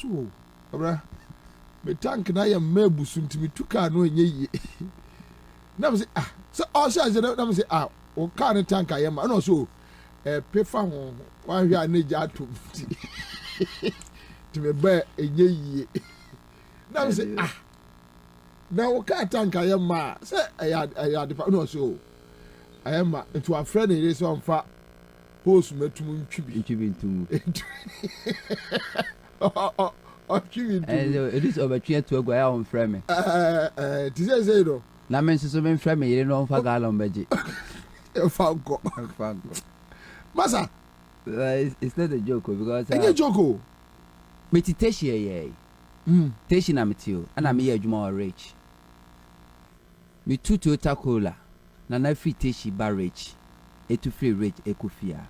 so abra me tank na ya mebu sunti me tuka no enye yi na me say so all say na me say o car ne tank ya ma no so pe fa ho wan hwe aneja atom ti me ba enye yi na me say na o car tank ya ma say ya de no so ayama into a friend is so amfa post metum ntwibi ntum it is over 2 to go on frame me ti say do na men so men frame me no fa galon beji fanko masa it's not a joke because any joke meditation ye meditation am tio ana me adwuma o rich me tutu takola na na free barrage etu free rate ekofia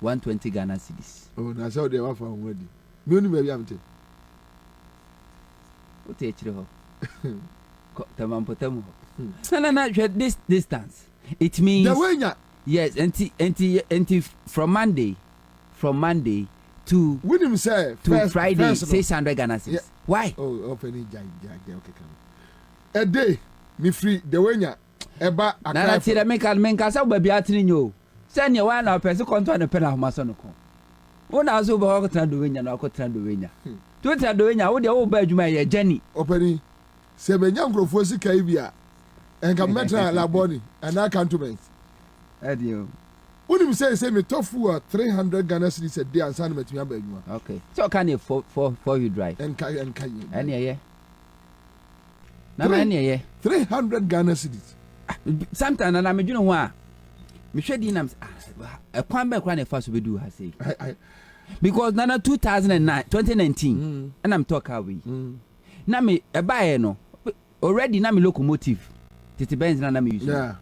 120 Ghana cedis. Oh na so dey wa fa wodi me oni be am te o te chire ho ko tamam potam ho na this distance it means the wenya yes anti from Monday to when him say to Friday 600 Ghana cedis. Why? Oh open jai okay come a day me free the wenya eba akara na tire menka sa ba bia tini nyo se ne wa na pese konto na pena homa so no ko wona so ba ko tran do wenya na ko tran do wenya to tran do wenya wo de wo ba adwuma ye jani opani se benya nkrofo sika bia enka metra laboni and cantonment adio unim say me tofu 300 Ghana cedis a day and san metumi aba adwuma okay so can you for you drive enka ene ye na ene ye 300 Ghana cedis sometimes na me dwene ho a me hwedi nam kwan be kwan na fa so be do ha say because na 2019 and I'm talk away na me ebae no already na me locomotive tete benz na me use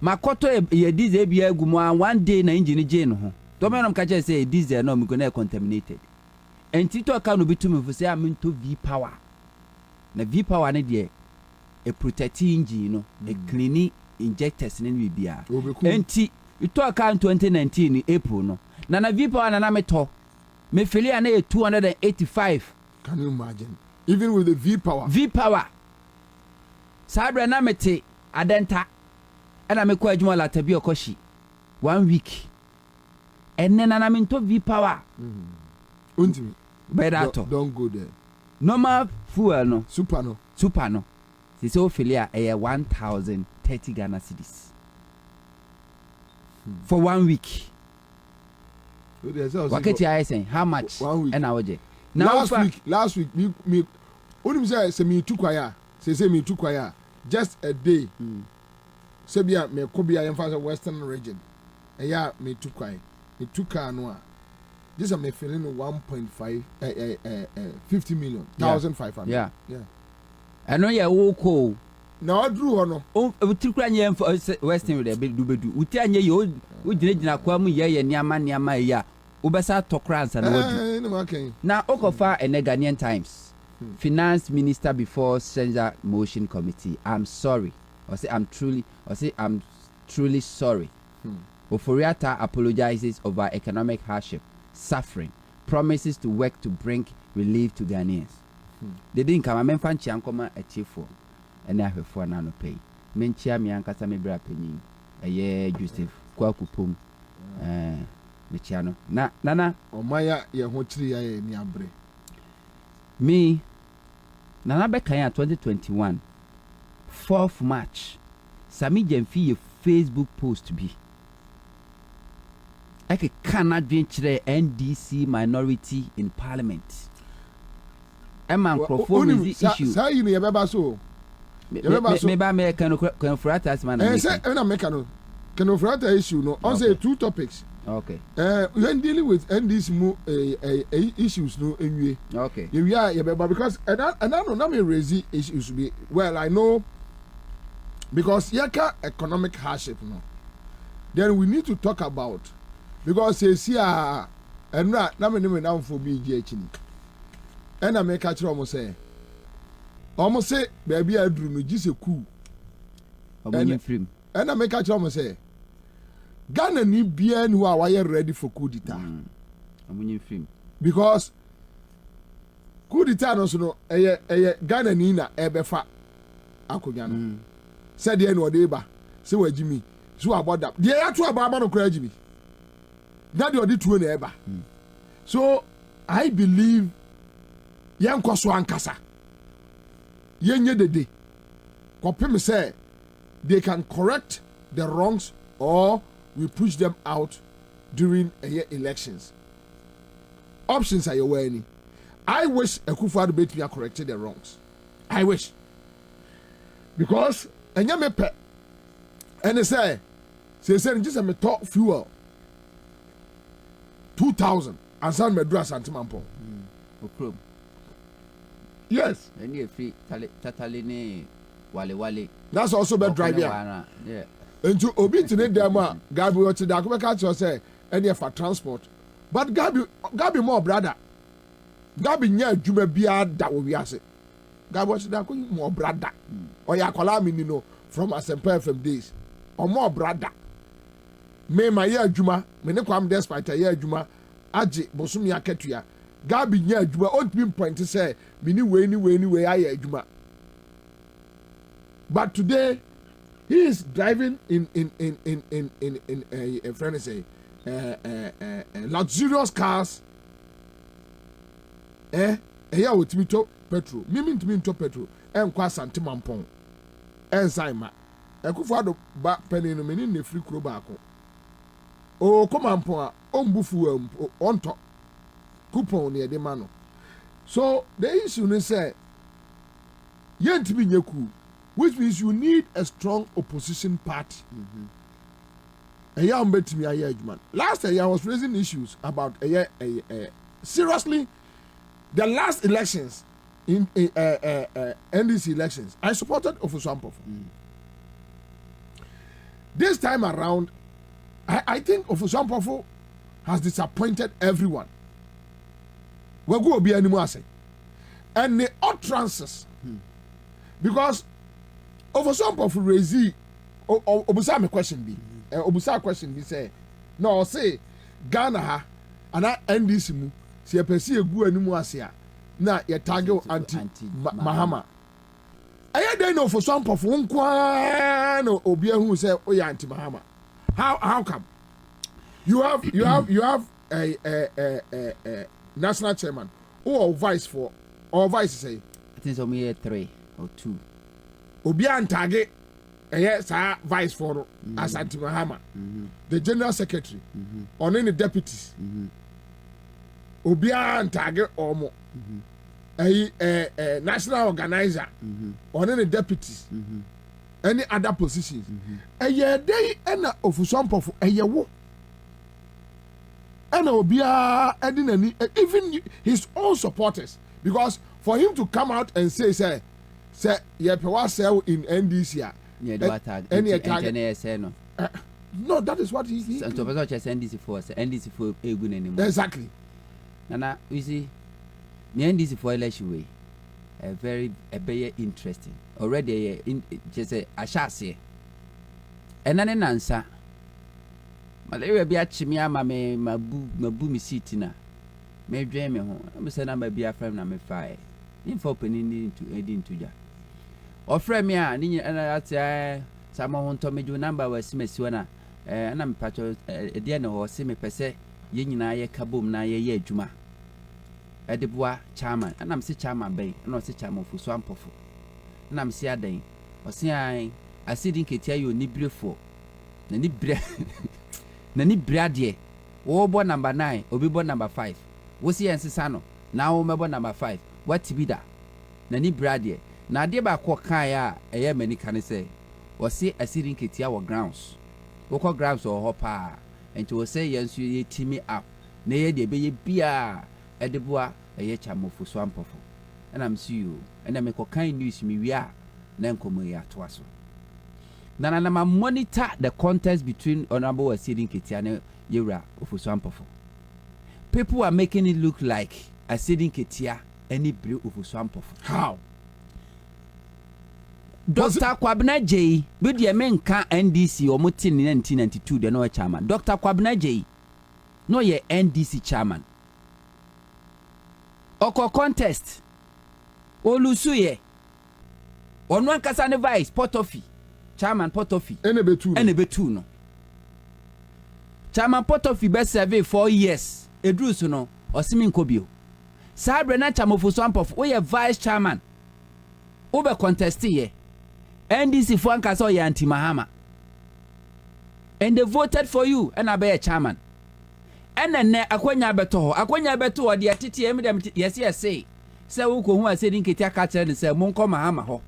makoto ye diesel bia agumu one day na engine je no ho do me no ka che say diesel no me go na contaminated enti to ka no bitumi fo say am to V power na V power ne de a protecting engine no a cleaning injectors ne bibia enti ito aka 2019 April no na V power na me to me filia na 285. Can you imagine even with the V power sabre na mete adenta na me ko adwuma la tabi okoshi 1 week enne na me to V power untimi bedato don't go there normal fuel no super no they say filia 1030 Ghana cedis for 1 week. Wakati I say how much? 1 week. And I would now last week me only say me too kwaya say me too kwaya just a day say bia me ko bia yemfa western region yeah me too kwaya me too car no this are me feeling 1.5 50 million 1,500 yeah I know you woko na odru ho no o tikura nye western with be do uti anye yo o gina kwa mu ye niama ya obesa tokra Ansah na wadu na okofa ene Ghanaian Times finance minister before Ansah motion committee I'm sorry I'm truly sorry. Oforiata apologizes over economic hardship suffering promises to work to bring relief to Ghanaians. They didn't come amemfa nchi ankoma achiefo ene ahwefo na no pay menchia me ankasa me bra panyin eye Joseph Kwakupom mechia no na omaya ye ho chiri ya ni abre me nana bekan 2021 4th March Sami Jemfi Facebook post bi eke kana dwenchire NDC minority in parliament Emma Crawford is the issue. Say you never baba so. Me ba me can frata as man. Say na me can frata issue no. On say 2 topics. Okay. When dealing with NDC issues no anyway. Okay. You are baba because and I know na me raise issues be well I know because yaka economic hardship no. Then we need to talk about because say see and na me na for be chini. And I make catch almost say baby I drew no just a coup and I make catch almost say Ghana ni bien who are ready for coup d'etat film because the time also no Ghana ni na ebefa akonya no said the no dey ba say wa Jimmy so about that dey ya to ababa no kra Jimmy that dey tuo na eba so I believe yen kwaso ankasa yenye dede kopem say they can correct the wrongs or we push them out during elections. Options are your way. I wish Akufo-Addo Betumi corrected the wrongs. I wish. Because me pe and they say just a talk fuel 2,000 and some medras antimampon. Yes. And you free Tatalini Wale. That's also bad drive here. Yeah. And to obi tine dem a Gabi o ti da ko ka cho say any for transport but Gabi more brother Gabi nya adwuma bia da wo wiase Gabi o ti da ko more brother o ya kola mi ni no from Asempa FM days o more brother me ma ya adwuma me ne kwam despite ya adwuma age bosumi akatua Gabi nya adwuma o ti point say me ni we aye adwuma but today he is driving in a friend say luxurious cars. Yeah, with me to petrol. Me to petrol. And kwa santimampon. Ansah ma. Akufo-Addo ba penny no meni ne free kuro baako. O komampon a ombufu on top. Coupon ne de ma no. So the issue is say yentimi nyeku. Which means you need a strong opposition party. Last year I was raising issues about seriously the last elections in NDC elections. I supported Ofosu-Ampofo. This time around, I think Ofosu-Ampofo has disappointed everyone. We're going to be anymore say, and the utterances because. Ofosu-Ampofo raise obusa me question bi obusa question bi say no say Ghana ha ana NDC mu se pesi egu animu ase a na ye target anti Mahama aye dey no Ofosu-Ampofo nkwa no obi ehun say o ya anti Mahama how come you have a national chairman or vice for or vice say I think so me 3 or 2 obi antage sa vice for Asante Mahama the general secretary on any deputies obi antage omo national organizer on any deputies any other positions dey na Ofosu-Ampofo wo na obi edinani even his own supporters because for him to come out and say ye pewa sell in NDC any attack no that is what he so person NDC for egu anymore exactly nana you see me NDC for election way very interesting already just say ashase enane nansa malaria bi achimi ama me mabu mi seat na me dwen me ho am say na ma bi afrem na me fae ni for penin into ja ofre me a ni na ate samo ho nto meju number wa simesi na na me pacho de ne ho se me pese ye nyina ye kabom na ye adwuma edeboa chairman na me se chairman ben na o se chairman Ofosu-Ampofo na me se adan o se an asidin ketia yo ni brefo na ni bre na ni brade wo bo number 9 obi bo number 5 wo se ensesa no na wo mebo number 5 what be that na ni brade na de ba ko kan ya eye mani kan se wo se asidin ketia wo grounds wo ko grounds o ho pa enti wo se yensu ye timi up na ye de be ye bia edeboa eye chamo Ofosu-Ampofo and I'm see you and I make kind news me we are na nkomo ya to aso na ma monitor the contest between honorable asidin ketia and Yewra Ofosu-Ampofo. People are making it look like asidin ketia any brew Ofosu-Ampofo. How? Dr. Kwabena J, with your men can NDC or Mutin in 1992, the no chairman. Dr. Kwabena J, no ye NDC chairman. Oko contest, olusuye ono ankasa ne vice Portofi chairman Portofi ene betu no chairman Portofi be serve 4 years eduru so no osimi nkobio sabre na chamofo swampof wo ye vice chairman wo be contest ye NDC fo ankasa o ye anti Mahama and they voted for you and abe chairman and then akwanya beto ho de atete em dem yes say wo ko hu asedi nketi aka kire ne say monko Mahama ho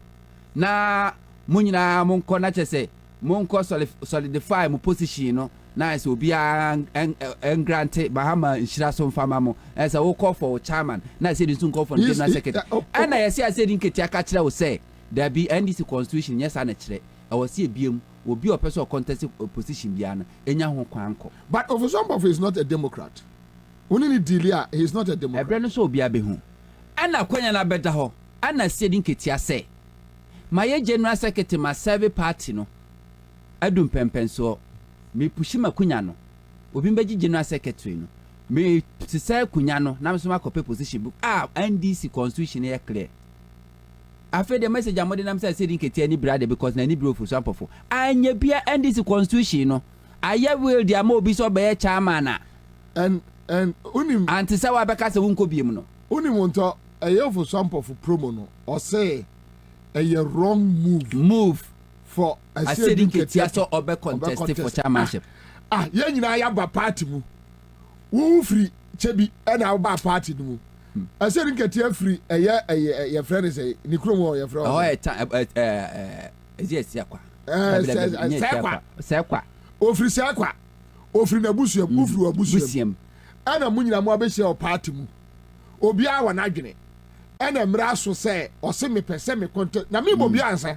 na munyina monko na chese monko solidify mo position no na say obi en grant Mahama nshira so mfama mo say wo call for chairman na say nsun call for general secretary and yes asedi nketi aka kire wo say there be NDC constitution yes na kire awasi ebiem obi opeso contest opposition bia na enya ho kwanko. But Ofosombo is not a Democrat. Only Delia, he is not a Democrat. Ebre no so obi abehu. Ana kwanya na beda ho. Ana sedi nketia se. My general secretary ma serve party no. Adum pempen so me pushi makunya no. Obi mbeji general secretary no. Me tse kunya no na me so makope position book. NDC constitution e clear. After the message amode nam say sedi nketia ni brother because na ni bro for Swampofo. Anya bia NDC constitution no. Aye will dia ma obi so be chairman na. And unim anti say wa beka say wonko biem no. Unim wonto aye for Swampofo promo no or say a wrong move for a sedi nketia so obe contest for chairmanship. Ye nyina ya ba party mu. Wo free chebi e na ba party mu. I said in Katia free your friend is a Nikromo, your friend. Yes, Yakwa. Sakwa. O free Sakwa. O free Nabusium, Ufru Abusium. And a Munina Mobisha or party. Obia one agony. And a Mrasso say, or semi per semi content. Now, me will be answer.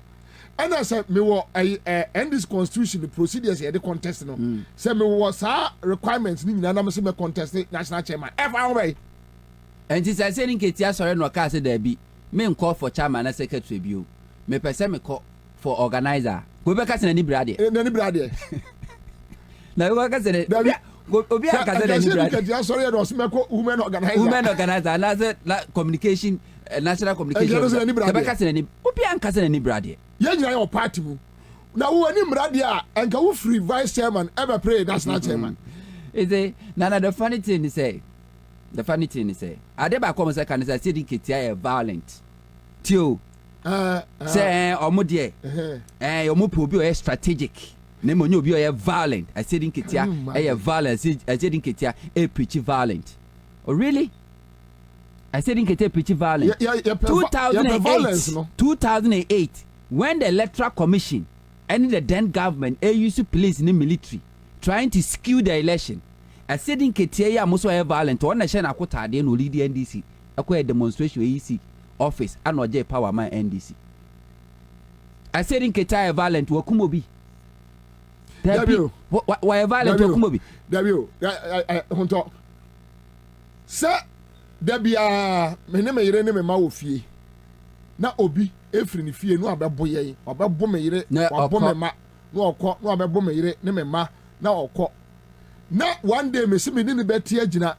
And I said, me will end this constitution, the procedures here, the contest. Say, me was our requirements, Nina Semi contest, national chairman. Ever way. And this I said in Ketia sorry no case there be me call for chairman and secretary bio me person me call for organizer go be case na ni brade na go case na obi aka say na ni brade Ketia sorry no se me call women organizer na say communication national communication be case na ni obi aka say na ni brade ye nyina your party mu na wo ani brade a enka wo free vice chairman ever pray national chairman is na the funny thing is say Adeba come say can say sedi nketia violent tio say omo de omo po obi strategic na mo obi violent I said nketia violent I said nketia preach violent. Oh really? I said nketia preach violent. 2008 when the electoral commission and the then government used police in the military trying to skew the election. I said in Ketia ya muso violent on na share na kotade no lead NDC akwa demonstration EC office anoje power man NDC. I said in Ketia violent wakumobi. Why violent wakumobi? Dabio honto. Sa dabia me ne me yire ne me ma wo fie. Na obi efri ni fie no abebo ye obebo me yire wabo me ma no okọ no abebo me yire ne me ma na okọ. Na one day me see me ni beti agina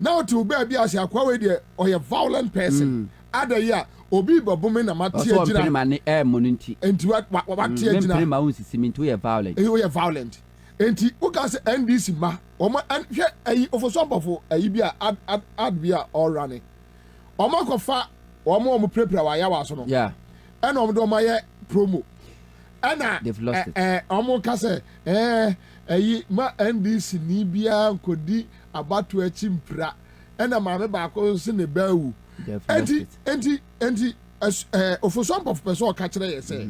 na to be bia se akwa we de or a violent person ada ya obi babo me na mati agina ma ne monunti enti what agina me ma unsi simintu ye violent we violent enti o ka se NDC ma o ma hwe ayi Ofosombo ayi bia ad bia all running o ma ko fa o mo prepare wa ya wa so no yeah and o do ma ye promo ana o ka se ayi ma NDC ni bia nkodi abatu achi mpra ena maame ba ko se ne bawu enti Ofosombo person o ka kire ye say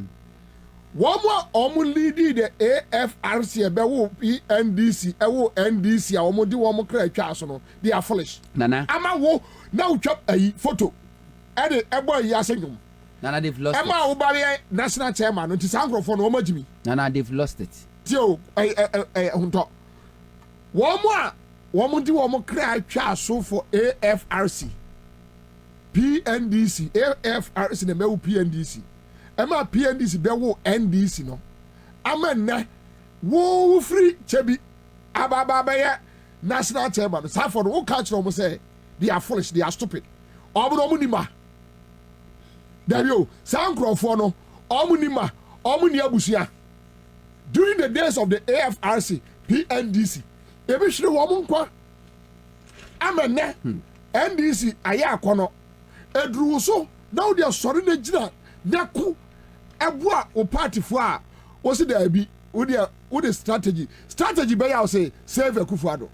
omo lead the AFRC ebe wo PNDC ewo NDC a omo di wo kra atwa so no they are foolish nana ama wo na utwa ayi photo ede ebo yi asengum nana they've lost it ama wo ba national chairman no ti sankrofo no omo jimi nana they've lost it tio hunto womo di wo kra atwa so for AFRC PNDC AFRC na mewu PNDC Emma PNDC be wo NDC no amen wo free chebi ababa be national chairman Sanford wo catch them say they are foolish they are stupid obodo mu nima There you San Crofono, Omunima, Omuni Abusia. During the days of the AFRC, PNDC, Ebishri Wamunkwa, Amene, NDC, Ayakono, Edruso, now they are sorry, Naku, Abua, or party for, was it there be, with the strategy? Strategy by our say, save a Kufuado.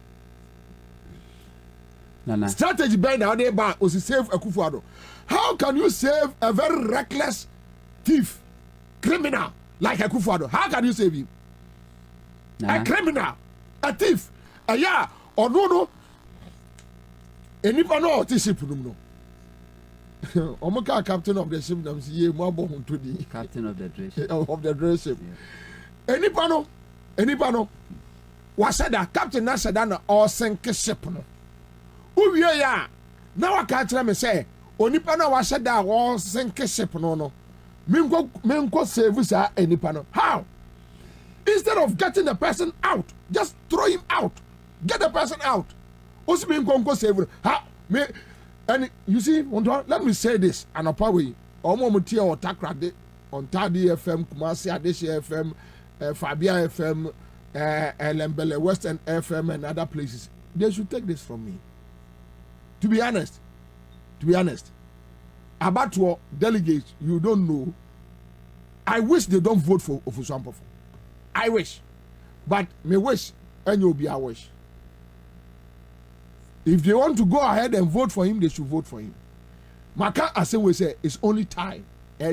Strategy by now, they was to save a Kufuado. How can you save a very reckless thief, criminal like a Kufuado? How can you save him? A criminal, a thief, or no. Anyone know this ship? No. Omoka captain of the ship, them see Mabo to the captain of the dress of the dress ship. Anybody was said that Captain Nasadana or sink ship. No. Who ya? Now I can't tell me say. Onipano was said that was sink ship. No. Minko save us anipano. How? Instead of getting the person out, just throw him out. Get the person out. Also, Minko save. How? And you see, let me say this. And a way, Omomutia or Takrade on Tadi FM, Kumasi Adeshi FM, Fabia FM, Lembele Western FM, and other places. They should take this from me. To be honest, about your delegates, you don't know. I wish they don't vote for Ofusuampofo. I wish, but me wish, and you'll be a wish. If they want to go ahead and vote for him, they should vote for him. Maka Asewe say it's only time.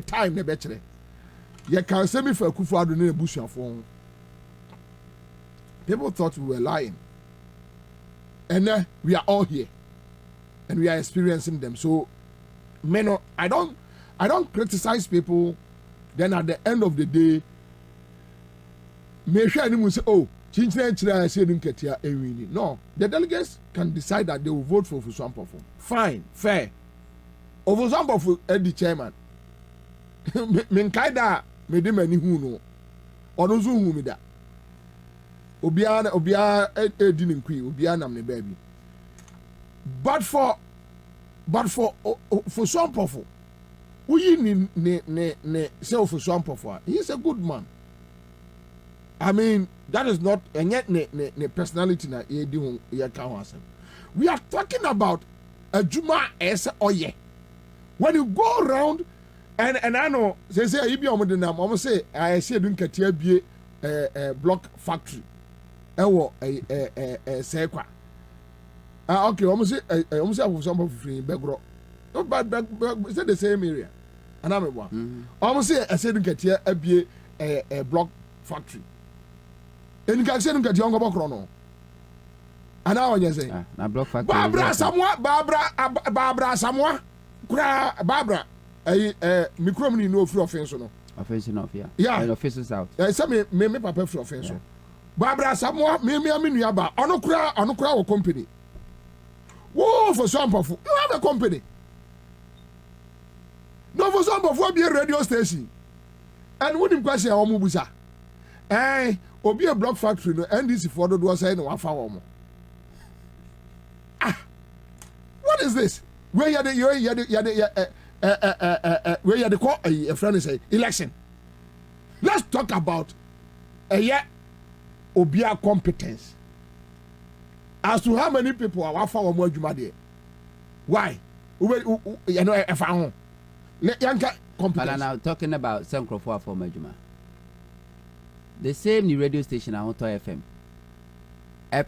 Time ne betre. You can say me for Kufuado ne Bushia phone. People thought we were lying. And then we are all here. And we are experiencing them. So I don't criticize people. Then at the end of the day, may share anyone say, oh, no, the delegates can decide that they will vote for Ofusuampofo. Fine, fair. Ofusuampofo the chairman. Menkaida mede mani hu no. Ono zo hu me da. Obia edi ne nkwi, obia nam ne baby. But for Ofusuampofo, we ne say Ofusuampofo, he is a good man. I mean, that is not and yet ne personality na we are talking about a Juma as oye. When you go around and I know say you be almost say I see doing katia be a block factory. Ewo sekwa. Okay, almost have some free begro. No bad is that the same area? And I'm one. Almost say I said katia be a block factory. And you can say that younger Bocrono. And now you say, Barbara Samoa, Barbara, a micromini no free offense. Offense enough, yeah. Yeah, and offenses out. Some may papa free offense. Barbara Samoa, me, Yaba, Onokra or company. Whoa, for some of you have a company. No, for some of what be a radio station. And wouldn't question our Mubusa. Eh, obi a block factory no NDC for do was saying no afa wo. What is this? Where you the call a friend say election. Let's talk about obia competence. As to how many people are afa wo adwuma there. Why? You know afa ho. Yanka competence. But now talking about Sankrofo for adwuma. The same new radio station on FM. A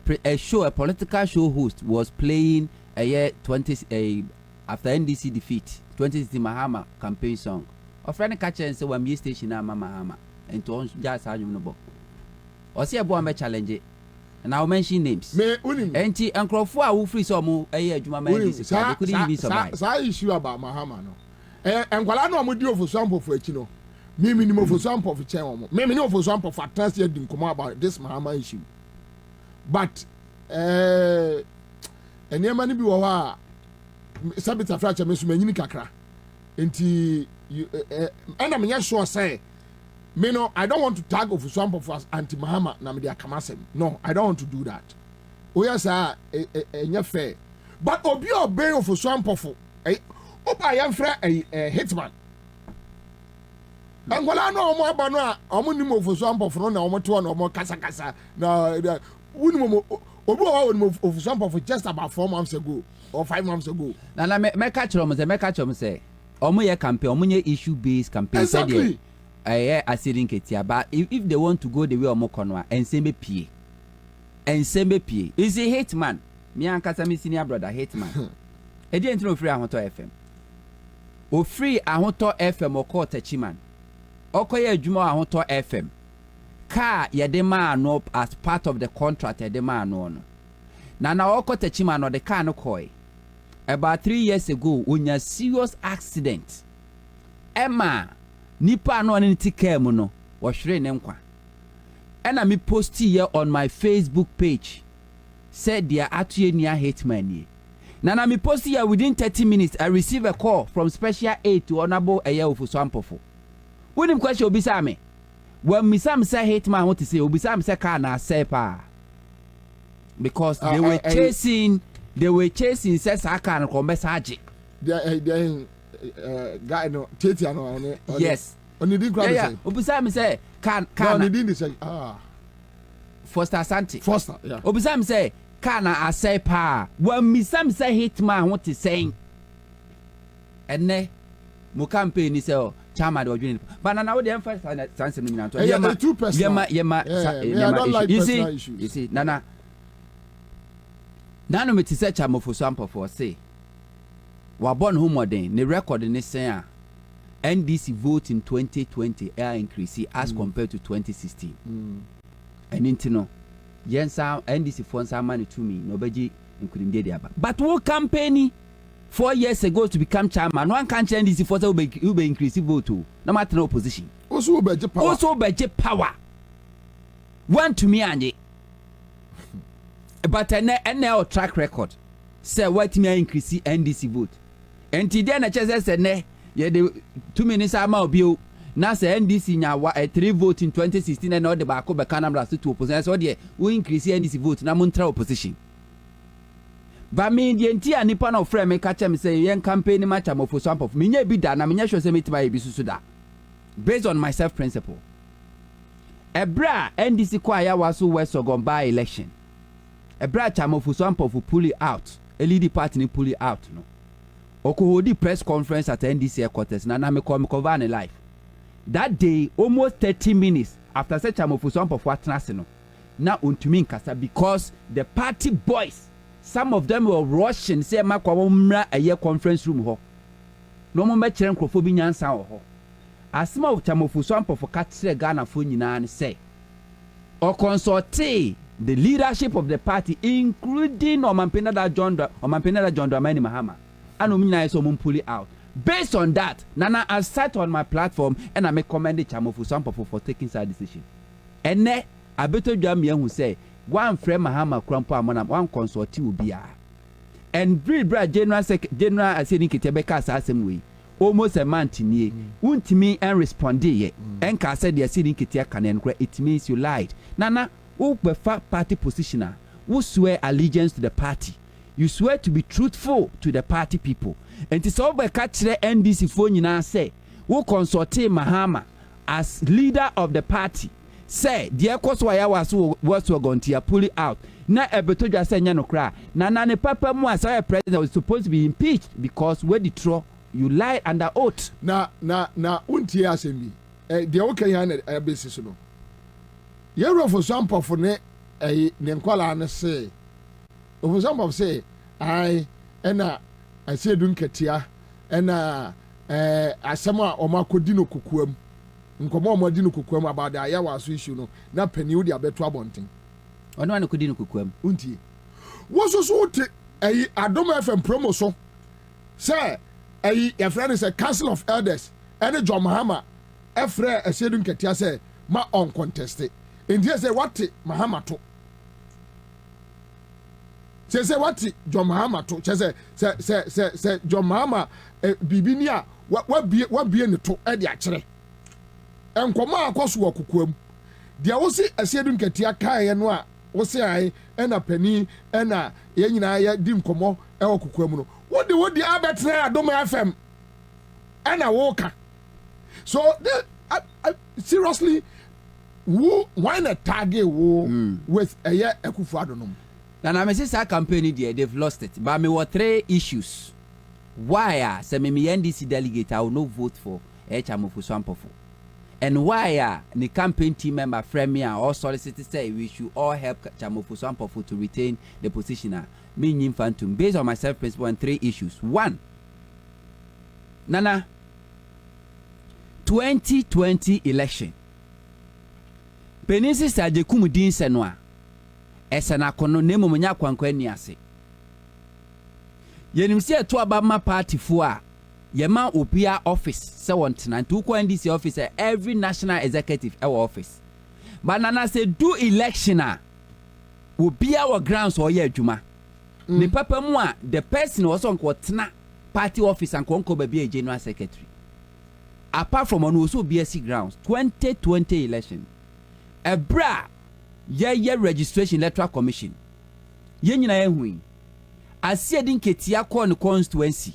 political show host was playing a year 20 after NDC defeat 2016 Mahama campaign song. A friend catcher and say one year station na Mahama and to just no or see a bomb challenge. And I'll mention names. Enti Ankrofo who free some a year Juma NDC. Couldn't even survive. So issue about Mahama no. And while I know I'm with for sample for it, you know. Me minimum for some of the channel. Me minimum for some of last year didn't come about this Mahama issue. But and your money be wa sabita fracture me so manyini kakra. Enti and I'm sure say me no I don't want to tag of some of us anti Mahama na me dia kamasem. No, I don't want to do that. Oya sa enya fair. But obi obey of some of opa yam fra a hitman. Angola no omo aba no a omo nim ofoso ampofo na omo to na omo kasa na wuni obi o won ofoso ampofo just about 4 months ago or 5 months ago. Na me catch them say omo ye campaign omo ye issue based campaign. Exactly. Asidin ketia, but if they want to go the way omo kono ensembe pie is a hate man. Me ankasa me senior brother hate man. E dey ntino free ahoto FM o free ahoto FM o call tachiman okoye adwuma ahoto FM car ye de man no as part of the contract ye de man no na okọ tachiman no the car no koi about 3 years ago onya serious accident Emma nipa no ne tika mu no wo hwere ne nkwa ena me post here on my Facebook page said they are atuye nia hate man ye. Nana me post here within 30 minutes I receive a call from special aid to honorable Eye Ofuso Ampofo. When him question obisa me when me say hate man what to say obisa me say car na say pa because they were chasing says I can come message they guy no Tete no yes only didn't cry say obisa me say can no didn't say Foster Asante Foster yeah obisa me say kana asay pa when me say hate man what is saying enne mo campaign ni say o chama de odwini but na we dey emphasize sanse no nyina to yema you see nana me ti say chama Ofuso Ampofo say wa born home modern ne record ni say a NDC vote in 2020 increase as compared to 2016 and intino Yensa NDC fonsa money to me no beji including the aba but what campaign 4 years ago to become chairman one can't NDC fonsa will be increase vote no matter no opposition also beje power one to me anye but ene track record say what me increase NDC vote and today na chese say ne ye de 2 minutes ama obi na say NDC nya 3 vote in 2016 and all the back be Canada to opposition so there we increase NDC vote na montra opposition but me the entire nipa no frame me catch me say yen campaign ma chama Ofuso Ampofo me nya bi da na me nya sure say me tiba bi susu da based on my self principle ebra NDC kwa ya waso west ogon by election ebra chama Ofuso Ampofo pull it out a leading party ni pull it out no okohodi press conference at NDC headquarters na me cover an live. That day, almost 30 minutes after such a Ofuso Ampofo atnase no, na untumi nkasa because the party boys, some of them were rushing say makwa mra a conference room ho. No mo me kire nkrofo bi nyansa ho. Asema of Ofuso Ampofo ka kire Ghana fo nyina ne say or consult the leadership of the party including Omanpenada John Dramani Mahama and omnyina so mo pull it out. Based on that, Nana, I sat on my platform and I make commend chama Ofuso Ampofo for taking such decision. And ne, I better jam me who say one friend Mahama Krampo amona one consorti will be and Bra General Aseni Kitebeka same way. Almost a month in ye. Won't me and respond ye. And ka said the Aseni Kitia can it means you lied. Nana, who prefer party positioner, who swear allegiance to the party. You swear to be truthful to the party people. And it's all by catch the NDC phone you say, who consulted Mahama as leader of the party. Say, dear Koswaya was going to pull it out. Na ebeto just say no cry. Na ne papa mu as our president was supposed to be impeached because where the throw you lie under oath. Na unti asemi. The okay yan basis no. Yero for some for ne nkwala na say. For some of say I say dun ketia ena asema omakodi no kukuam. Nkomo omodi no kukuam about the ayawa so issue no. Na pani wo dia beto abonten. Ono an kodi no kukuam. Unti. Wo so te Adom FM promo so. Say your friend is a council of elders and John Mahama efre asedun ketia say ma uncontested. India say what Mahama to say what John Mahama to say John Mahama bibinia what be ne to e dia kire enkoma akoso okukuam dia wo se asedun ketia kai no a wo se ai ena pani ena ye nyina ya di nkomo e okukuam no wodi abetre Adom FM ena woka so seriously, why not target with a year Akufo-Addo? And I'm saying that campaign there, they've lost it. But me were 3 issues. Why say me NDC delegate I will not vote for Chamofo-Swampofo. And why the campaign team member friend me and all solicitors say we should all help Chamofo-Swampofo to retain the position. Me Phantom based on my self-principle and 3 issues. 1. Nana 2020 election. Penisi Saje Kumudin Senwa. Esana kono nemo munya kwankwa ni ase. Yenimsi eto abama party fo a yema opia office se wontena ntu ko NDC office every national executive our office. But nana say do election a opia our grounds or ye adwuma. Ne papa mu a the person was on kwotena party office and konko baby a general secretary. Apart from on also BSc grounds 2020 election. Ebra ye registration electoral commission ye nyina ye hui asie din ketia call no constituency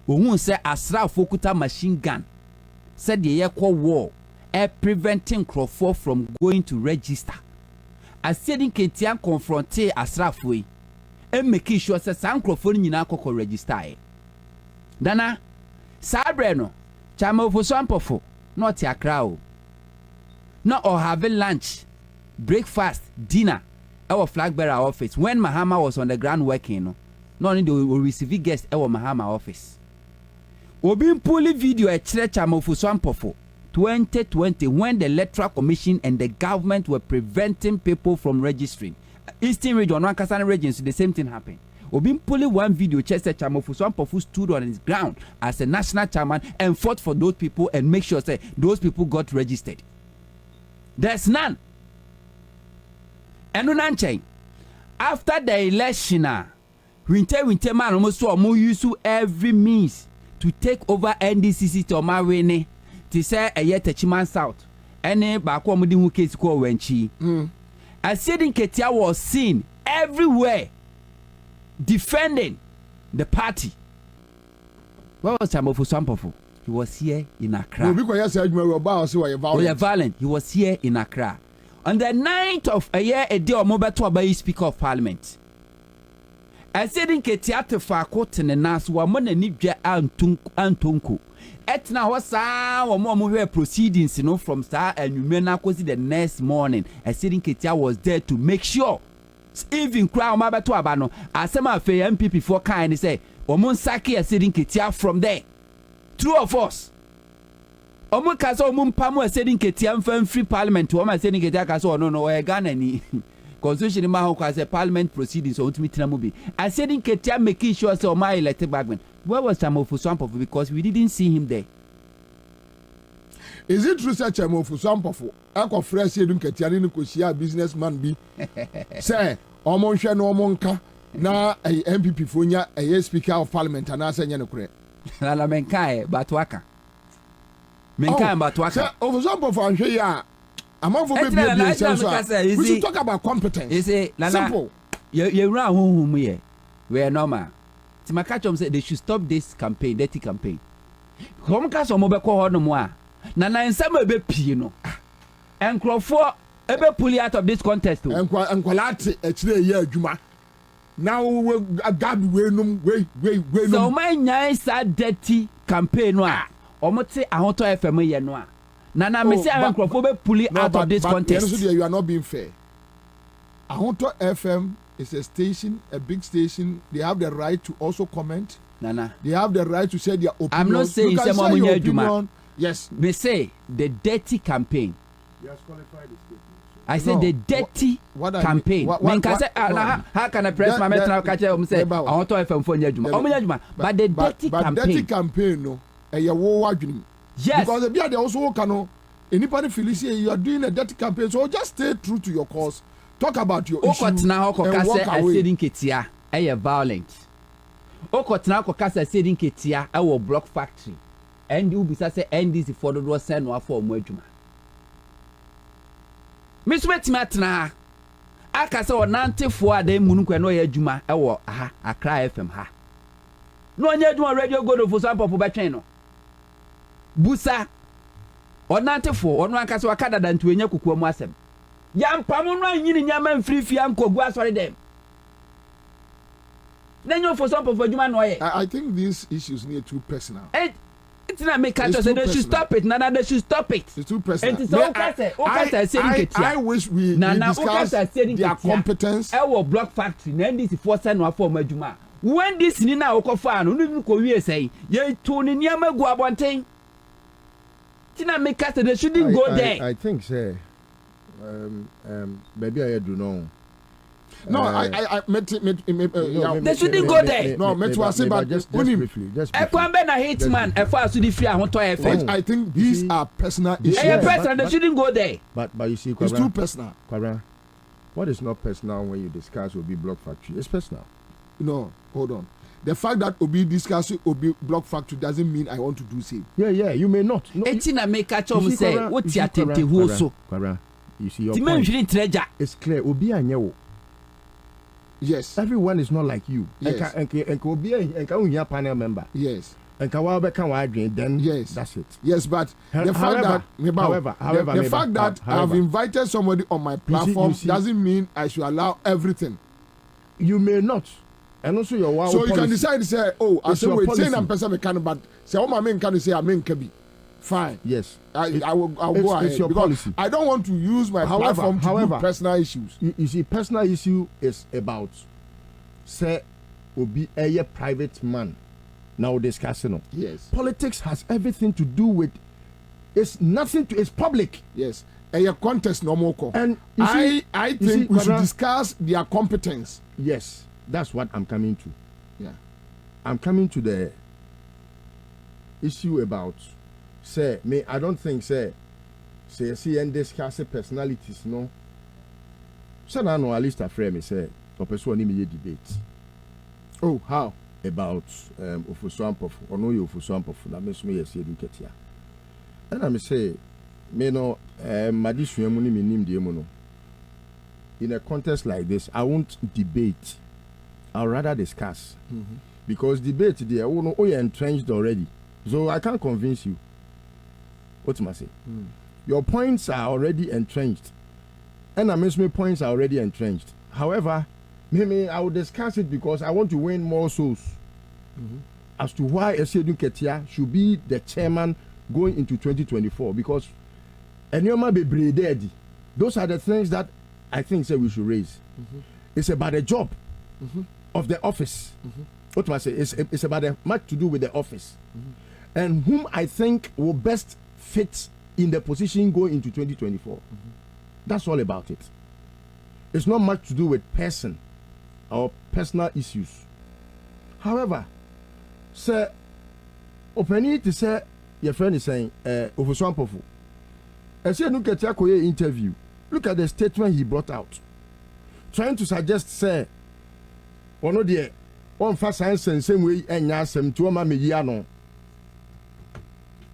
ohun se asra fokuta machine gun said the ye call war preventing Crawford from going to register asie din ketia confronter asra foi make sure say san Crawford nyina akoko register e dana sabre no Chamofo-Swampofo not Accra o no or have lunch breakfast, dinner, our flag bearer office. When Mahama was on the ground working, no only they will receive guests our Mahama office. Obi pulling video at Chamofo-Swampofo 2020 when the electoral commission and the government were preventing people from registering. Eastern region, Kasana regions, the same thing happened. Obi pulling one video Chester Chamofo-Swampofo stood on his ground as a national chairman and fought for those people and make sure that those people got registered. There's none. And no after the election, winter man almost saw more use every means to take over NDCC to Marwene to say a yet Techiman South. Any Bakwamudi who case called Wenchi. I said in Ketia was seen everywhere defending the party. Where was Chamofo-Swampofo? He was here in Accra. Violent. He was here in Accra. On the 9th of a year, a day or more to obey Speaker of Parliament. I said in Ketiate Fakot and the Nas were more than Nibja Antunku. Etna was or more proceedings, from Star and Numena Kosi the next morning. I said in Ketia was there to make sure. Even Crown Maba to Abano, as some of the MPP for kind say, Omon Saki are sitting Ketia from there. True of us. Omo kaso mumpamu asedi ketia mfam free parliament to omo asedi ketia kaso no e Ghana ni constitution ma ho kwase parliament proceedings so ultimate na mubi asedi ketia making sure say omo elected backman. Where was Chamofo-Swampofo because we didn't see him there. Is it true such Chamofo-Swampofo akọ fresh edun ketia ni ko sia businessman bi say omo hwe no omo nka na MPP fonya speaker of parliament na asenya ne kure la menkae batwaka menkae batwaka Chamofo anhwe ya amafo be we should talk about competence. Simple. You run home here we normal Timakachom said they should stop this campaign, dirty campaign. Come cast on mobile call no more. Nana in some be pino. And Crawford ebe pull out of this contest. And quality actually year Juma. Now we Gabi we so my nice dirty campaign no. Omote ahoto FM ye no. Nana me say Crawford be pull out of this contest. You are not being fair. Ahoto FM is a station, a big station. They have the right to also comment. Nana. They have the right to say their opinion. I'm not saying say your opinion. Yes. They say the dirty campaign. Yes, qualified the statement. I said the dirty campaign. How can I press my metal catch up say I want to FM for Juma? But the dirty campaign. Dirty campaign no. Yes. Because they also can anybody feel you are doing a dirty campaign. So just stay true to your cause. Talk about your issue and walk away. Ketia, violent. Okotna kokasa saying Ketia, our block factory. And you be say NDC for the send one for Mwejuma. Miss Wetmatna, Akasa or Nante for the Munuka no Juma, our a cry FM ha. No Yajuma radio go for some popular channel. Busa Onantefo ono ankasa wakada dantu enya kukuo mu asem. Yampamo no anyini nyama mfirifi ankogu asori dem. Then you for some of you man I think these issues need too personal. It's not make catch us. They should stop it. Nana, they should stop it. It's too personal. I wish we discuss their competence. I will block factory. Then this is for send one for Majuma. When this Nina Okofan, who didn't go here say, ye Tony Niama go about thing. Tina make catch they shouldn't go there. I think, sir. Maybe I do know. No, I met they shouldn't go there. No, met was about just briefly. Kwabena hate man. As far as the free, I want to effect. I think these are personal issues. Personal, they shouldn't go there. But you see, it's too personal. Kwabena, what is not personal when you discuss Obi Block Factory? It's personal. No, hold on. The fact that Obi discuss Obi Block Factory doesn't mean I want to do same. Yeah, you may not. No, Etina make catch up say what you attempt to also. Kwabena, you see your point. It's clear. Obi anyewo. Yes. Everyone is not like you. Yes. And be a panel member. Yes. And then yes, that's it. Yes, but the fact that I've invited somebody on my platform you see, doesn't mean I should allow everything. You may not. And also your so policy. You can decide to say, oh, I say wait, say I'm person can, but say oh my man can say I mean can be fine. Yes. I'll go ahead your policy. I don't want to use my platform to do personal issues. You see, personal issue is about say Obi a private man. Now discussing. Yes. Politics has everything to do with it's nothing to it's public. Yes. A contest no more. And I think we should discuss their competence. Yes. That's what I'm coming to. Yeah. I'm coming to the issue about say me I don't think say see and discuss personalities no. So now no at least a friend me say or person me debate. Oh, how? About Ofuswampof or no you Ofuswampof na me so me yes you ketia. And I say me no madisua mu ni me nim de mu no. In a contest like this I won't debate. I'll rather discuss. Mm-hmm. Because debate there you're entrenched already. So I can't convince you. What am I saying? Your points are already entrenched. And I mean my points are already entrenched. However, maybe I will discuss it because I want to win more souls. As to why Esedun Ketia should be the chairman going into 2024. Because those are the things that I think say we should raise. It's about the job of the office. What do I say? It's about much to do with the office. And whom I think will best fit in the position going into 2024. That's all about it. It's not much to do with person or personal issues. However, sir, opening to say your friend is saying, Ofuswampofu. I said, look at Yakoye interview. Look at the statement he brought out. Trying to suggest, say, one of the one fast science and same way and yasem to a mediano.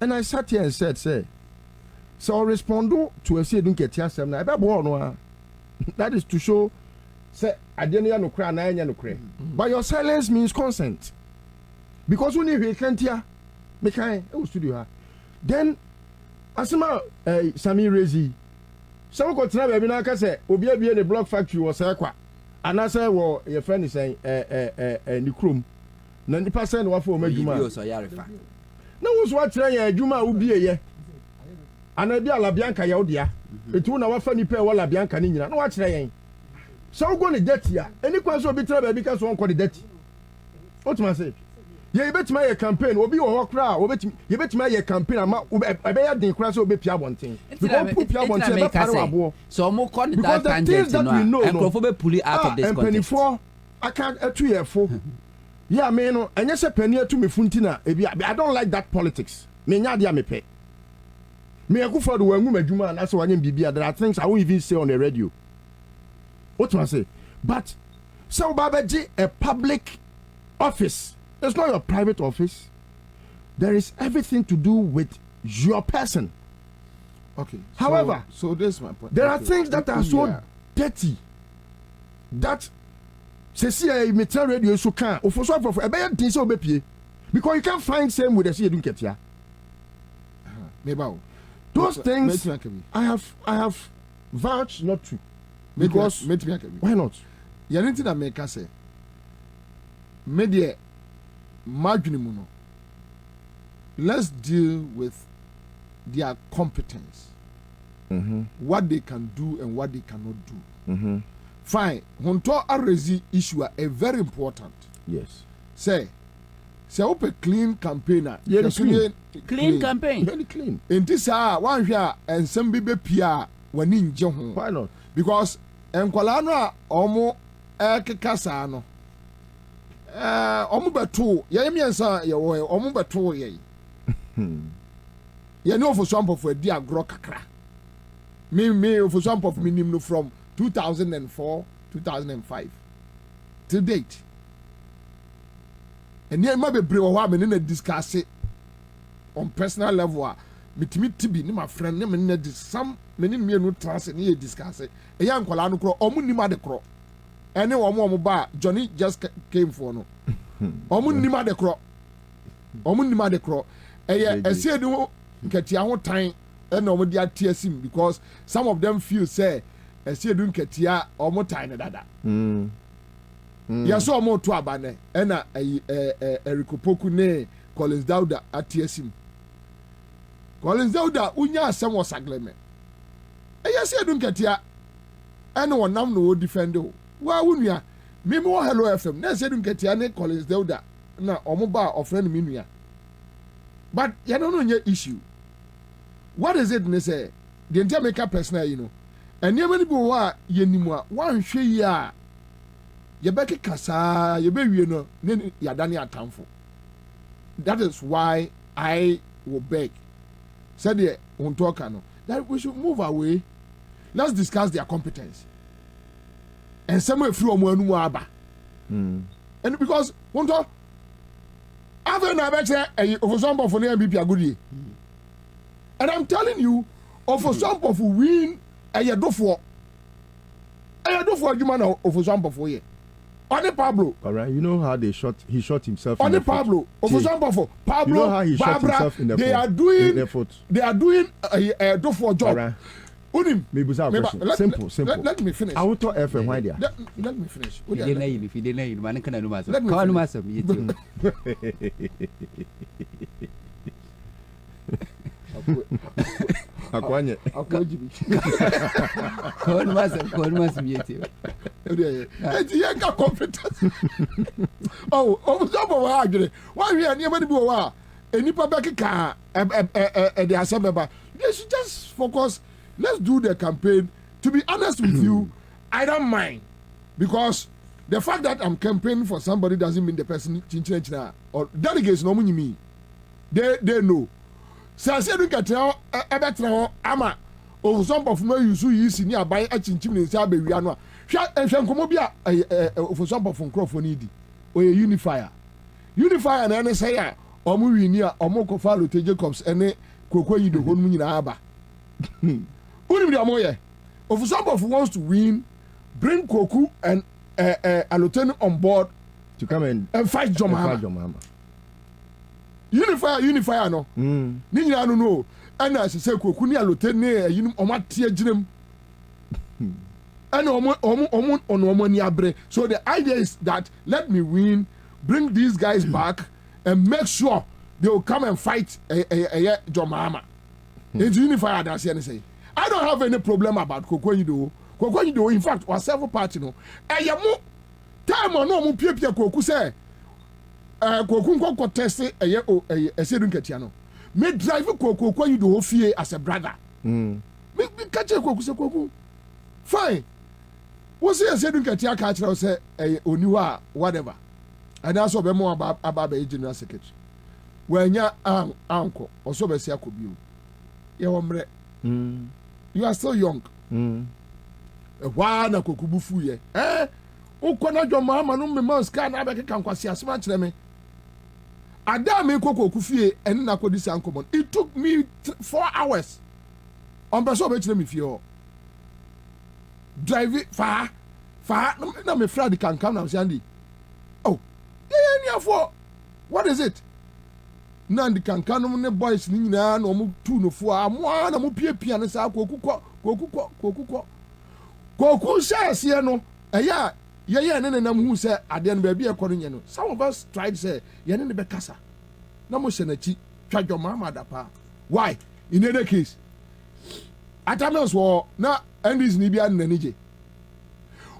And I sat here and said, say, so I'll respond to a say, don't get yasem. That is to show, say, I didn't know cry, no cry. But your silence means consent. Because when you can't hear, make I studio. Then, Asima Sami Rezi, some got to have been say, Obi be the block factory was a qua. And I say, well, your friend is saying, Nikrum. 90% of for Majuma. No one's watching Juma will be a year. And I be a La Bianca Yodia. It won't have funny pair while La Bianca Nina. No watch saying. So going to debt here. Any question will be trouble because one call the debt. What must I say? You bet my campaign will be a crowd. You bet my campaign. I bet the crash will be Pia one thing. So more con because the things that we know. And pull out of this and penny four. I can't 2 years 4. Yeah, man, and yes, a penny to me funtina. I don't like that politics. Me nyadia me pay. Me I go for the woman Juma and that's why I'm BB. There are things I won't even say on the radio. What do I say? But so Babaji, a public office. It's not your private office. There is everything to do with your person. Okay. However, so this is my point. There are things that are so dirty that say metal radio so can for a better thing so be because you can't find same with the say don't get here. Maybe those things I have vouched not to. Because why not? You need to make us say media marginal. Let's deal with their competence. What they can do and what they cannot do. Fine. Honto arresi issue a very important. Yes. Say open clean campaigner. Yeah, clean campaign. Very clean. In this one here and some baby pia wani nje ho. Why not? Because enkwala no a omo kekasa no. Omo beto ye miensa ye wo omo beto ye. Ye no for some of di agro kakra. Me for some of minimum from 2004, 2005 to date. And yet, maybe Brewa, me in discuss it on personal level. Mitimi Tibi, my friend, name some many no trust and ye discuss it. A young Colano Crow, Omunima de Crow. Any one more bar, Johnny just came for no. Omunima de Crow. Omunima de Crow. A said, no, get your time and no with their TSM because some of them feel say. Esi edun ketia omo time dada. Ya so omo to abane na Erikopoku ne Collins Dauda atiesim. Collins Dauda unya asem wasagleme. Esi edun ketia ene wonam no defend o. Wa wunua me mo hello FM na esi edun ketia ne Collins Dauda na omo ba ofriend me nua. But you don't know issue. What is it ne say? The entire make up personal, you know. And you many people wa yenimwa one hwe ya ye beke kasa ye be wie no ne ya dane atamfo. That is why I will beg said the untoka no that we should move away. Let's discuss their competence and somewhere through omu aba. And because unto after na be say over some of the MPP agudi. And I'm telling you of some of win Ayadofo Juma na Ofosamba for ye. Only Pablo. All right, you know how he shot himself. Only Pablo. Ofosamba for Pablo. You know how he shot himself in the foot. They are doing a Dofo job. All right. Unim. Maybe simple. Let me finish. I will talk FM. Why there? Let me finish. If you didn't know, man, can I do myself? Let me Call finish. myself. Akwanye. Call myself. Eti ye ka competence. Oh, some of our agree. Why we are near many people are enipa beki ka the assembly. They should just focus. Let's do the campaign. To be honest with you, I don't mind because the fact that I'm campaigning for somebody doesn't mean the person chinchina or delegates no me. They know. So I said, look at how ama of some of my use ni abai a chinchim in Sabe Riano. And Shankomobia for some of Crawford or a unifier. Unifier and any say, or Murinia or Moko Falo to Jacobs and a Kokoi do one in Abba. Unidia of some of wants to win, bring Koku and a lieutenant on board to come and fight Jomama. Unifier no. Ni nya no. Ana asese Koku ni alote ne yinum omatie ginem. Ana omo ni abre. So the idea is that let me win, bring these guys back and make sure they will come and fight a Jomama. It's Unifier that say. I don't have any problem about Kokonyido. Kokonyido in fact was several party no. Yamu time on no mu piepia Koku say Koku nko test esedun ketia no. Me drive Kokonyido fie as a brother. Me catch Koku say Koku. Fine. Wo say esedun ketia ka kire say oniwa whatever. And that's what be more about the general secretary. Wenya anko oso be sia kobiu. Ye womre. You are still young. Why na Kokubu fu ye? Ukona Jomama no me man scan na be kan kwase asema kire me. Ada me Koku fie en na kodi san common. It took me 4 hours. On person be kire me fie. Drive far na me friend can come na say Andy. Oh. Yeah, for what is it? na ndi kankanom ne boys ni nyina na omu tu no fo amoa na mo piepia ne sa kokukọ koku share no eya ye ne nam hu se ade no ba bi ekọ no nye no some of us tried say ye ne be kasa na mo hye na chi twadwo mama da pa why in any case atamels wo na endis ni bia na nije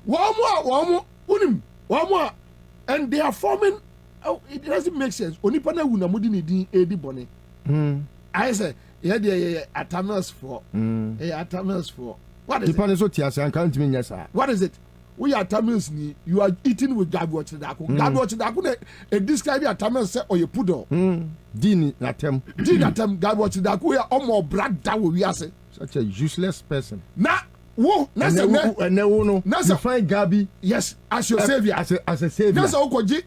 wo unim and they are forming. Oh, it doesn't make sense. Onipa na wuna mudi ni din edi bone. I say, yeah, atamels for. Atamels for. What is it? What is it? We are tamils ni. You are eating with gabi wachidaku. Gabi wachidaku ne describe atamels say or you pudo. Din atem. Gabi wachidaku we are almost brag down we are say. Such a useless person. Na wo na say no. Na say find Gabi. Yes, as your savior. As a savior. Na say okoji.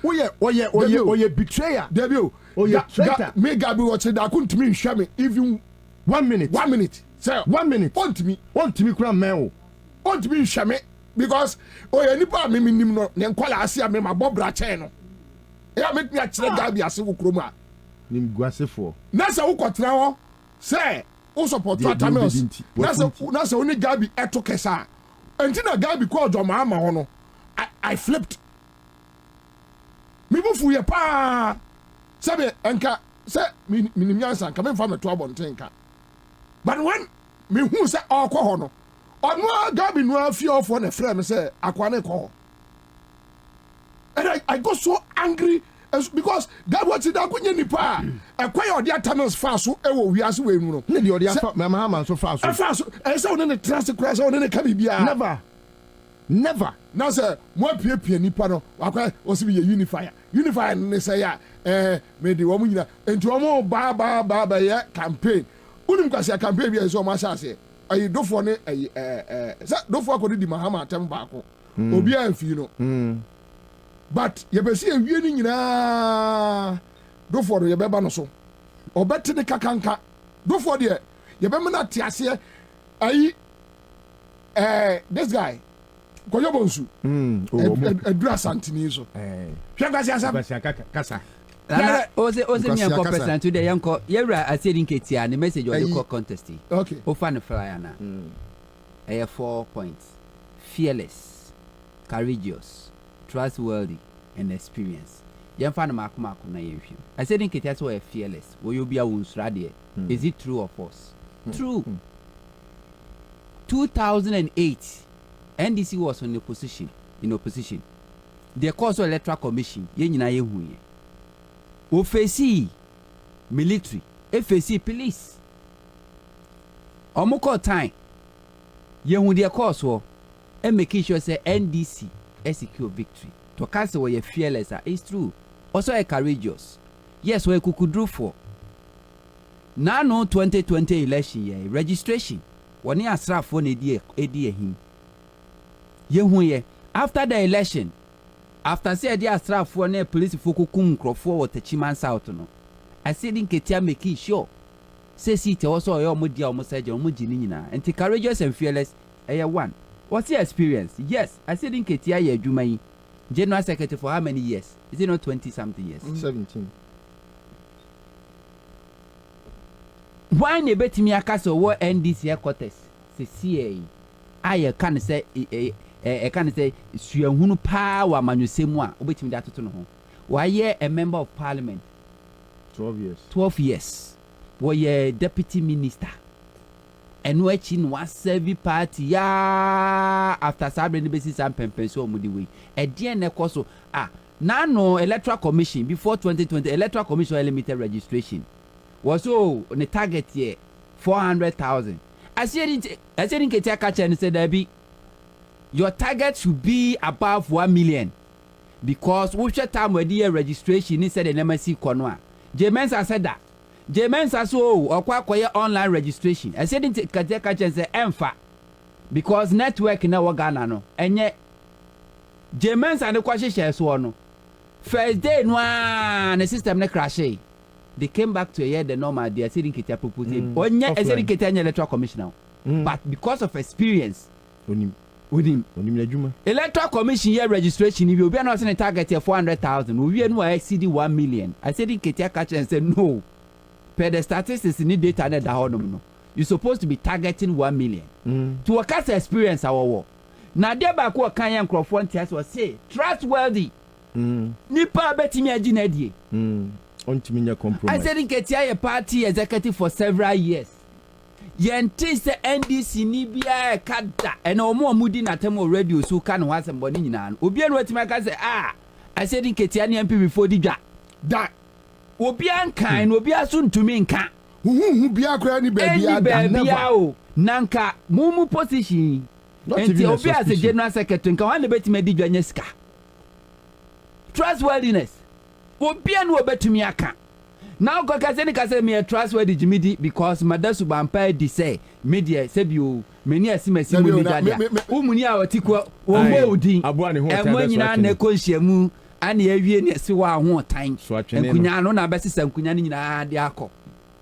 Oye betrayer. Debio. Oye traitor. Me Gabi wachidaku ntimi nhwe me even 1 minute. 1 minute. Say 1 minute. Want me kura men o. Want me nhwe me because oye nipa me nim no ne nkwala ase me ma bobra chen no. Ya make me a kire Gabi ase wo krom a. Nim guasefo. Na say wo kotena ho. Say o support atamels. Na say oni Gabi eto kesa. Enti na Gabi ko ojo ma ama ho no. I flipped. Me bufu ye pa. Sabe enka say minim yansa nka me fa me to abonten nka. But when me hu say okọ ho no. Ono Gabi no afie for na frɛ me say akwa ne ko. And I got so angry because God what did akunye nipa ekwa odi atamels fa so ewo wiase we mu no ne de odi afa mama man so fa so fa so e say one ne trust crash one ne ka bibia never now say mo piepie nipa no akwa o se be unifier ne say ya me de wo mu nyina enti wo mo ba ya campaign unim kwase campaign bia so o ma sha se ayi dofo ne ayi say dofo akodi di mahama atem ba ko obi anfi no but ye be see ewie ni nyina do for ye be ba no so obete ne kakanka do for de ye be me na te ase ayi this guy koyo bonsu edura santini so hwe kwase asam kasa na oze mi anko person today yanko yewra asedi nketia ne message o de call contest okay o fan flyer na 4 points: fearless, courageous, trustworthy, and experience. Young fan Marco na yefim. I said in Ketias were fearless. Will you be a woundsradier? Is it true or false? True. 2008, NDC was in opposition. The cause of electoral commission, yenina yehuye. OFC military, FAC police. Omoko time. Yehu the cause war and making sure say NDC secure victory. To cancel where you fearless is true. Also a courageous. Yes, we could do for. Now no 2020 election year registration. One year strap for ADA him. Yehuye after the election. After say the strap for ne police fokukum crofo what the Chiman South no. I said in Ketia making sure. Say it also your mudia almost said your mujinina and take courageous and fearless. One. What's your experience? Yes, I said in Ketia ye Jumai. General Secretary for how many years? Is it not 20 something years? 17. Why ne bet me a castle what NDC headquarters? Say CA. I can say Suahunu power manu semwa obet me that to know. Why ye a member of parliament? 12 years. 12 years. Why ye deputy minister? And watching was serving party ya after Sabre basis and Pempenso Mudiwi. A DNA coso no electoral commission before 2020 electoral commission limited registration was so on the target year 400,000. I said in Ketaka and said Debbie, your target should be above 1 million because which time where the registration is said in MSC Konwa. Jemensa said that. Jemensa so or quite online registration. I said in Ketaka and say Emfa because network in our Ghana no and yet Jemensa and the question shares one. First day the system ne crash. They came back to a year the normal they are saying Ketia proposing. Onye I said Ketia electoral commissioner. But because of experience with him. Electoral Commission year registration, if you be not a target here 400,000, we no exceed 1 million. I said in Ketia catch and said no. Per the statistics in the data that no. You're supposed to be targeting 1 million. To work as experience our war. Now there back what can young Crawford test was say trustworthy. Nipa beti me ajinedie. I said in Ketia party executive for several years. Yenti se NDC ni bia kada ena omo amudi na temo radio so ka no wasem boni nyina obi anu atima ka se I said in Ketia ni MP before di dwa da obi ankan no obi aso ntumi nka hu bia kra ni ba bia o nanka mumu position enti obi as a general secretary nka wan betime di dwa nyesika trustworthiness obi anu obetumi aka. Now, God can say me a trustworthy Jimmy because Madasu Bampa di say media sebio many a simesi media. Umunia or Tikwa or Modi, and when you are negotiamu and ye near Siwa one time. And Kunyano Nabassis and Kunyan Diako.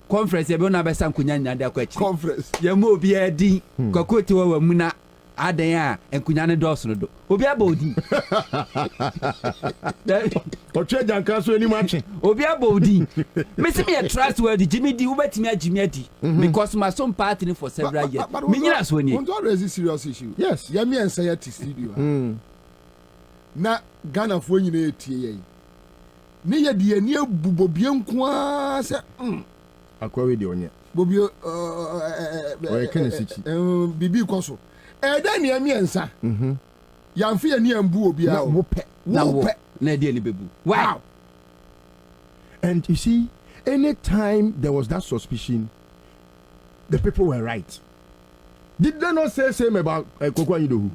Conference, Ebona Basan Kunyan Diako. Conference, Yamo be a D, Kokoto Muna. Adaya and Kunyana Dawson. Obia Bodi. Oche and Castle any matching. Obia Bodi. Miss me a trustworthy Jimmy D. Ubet me a Jimmy because my son partner for several years. Minias when you don't raise a serious issue. Yes, Yami and Sayati studio. Na Ghana for you TA. Near the near Bubobian Quas. Aqua video on it. Bobio Bibi Coso. Then near me Ansah. Young fear near Mbu be a whoop. Wow. And you see, anytime there was that suspicion, the people were right. Did they not say same about Kokwa Idohu?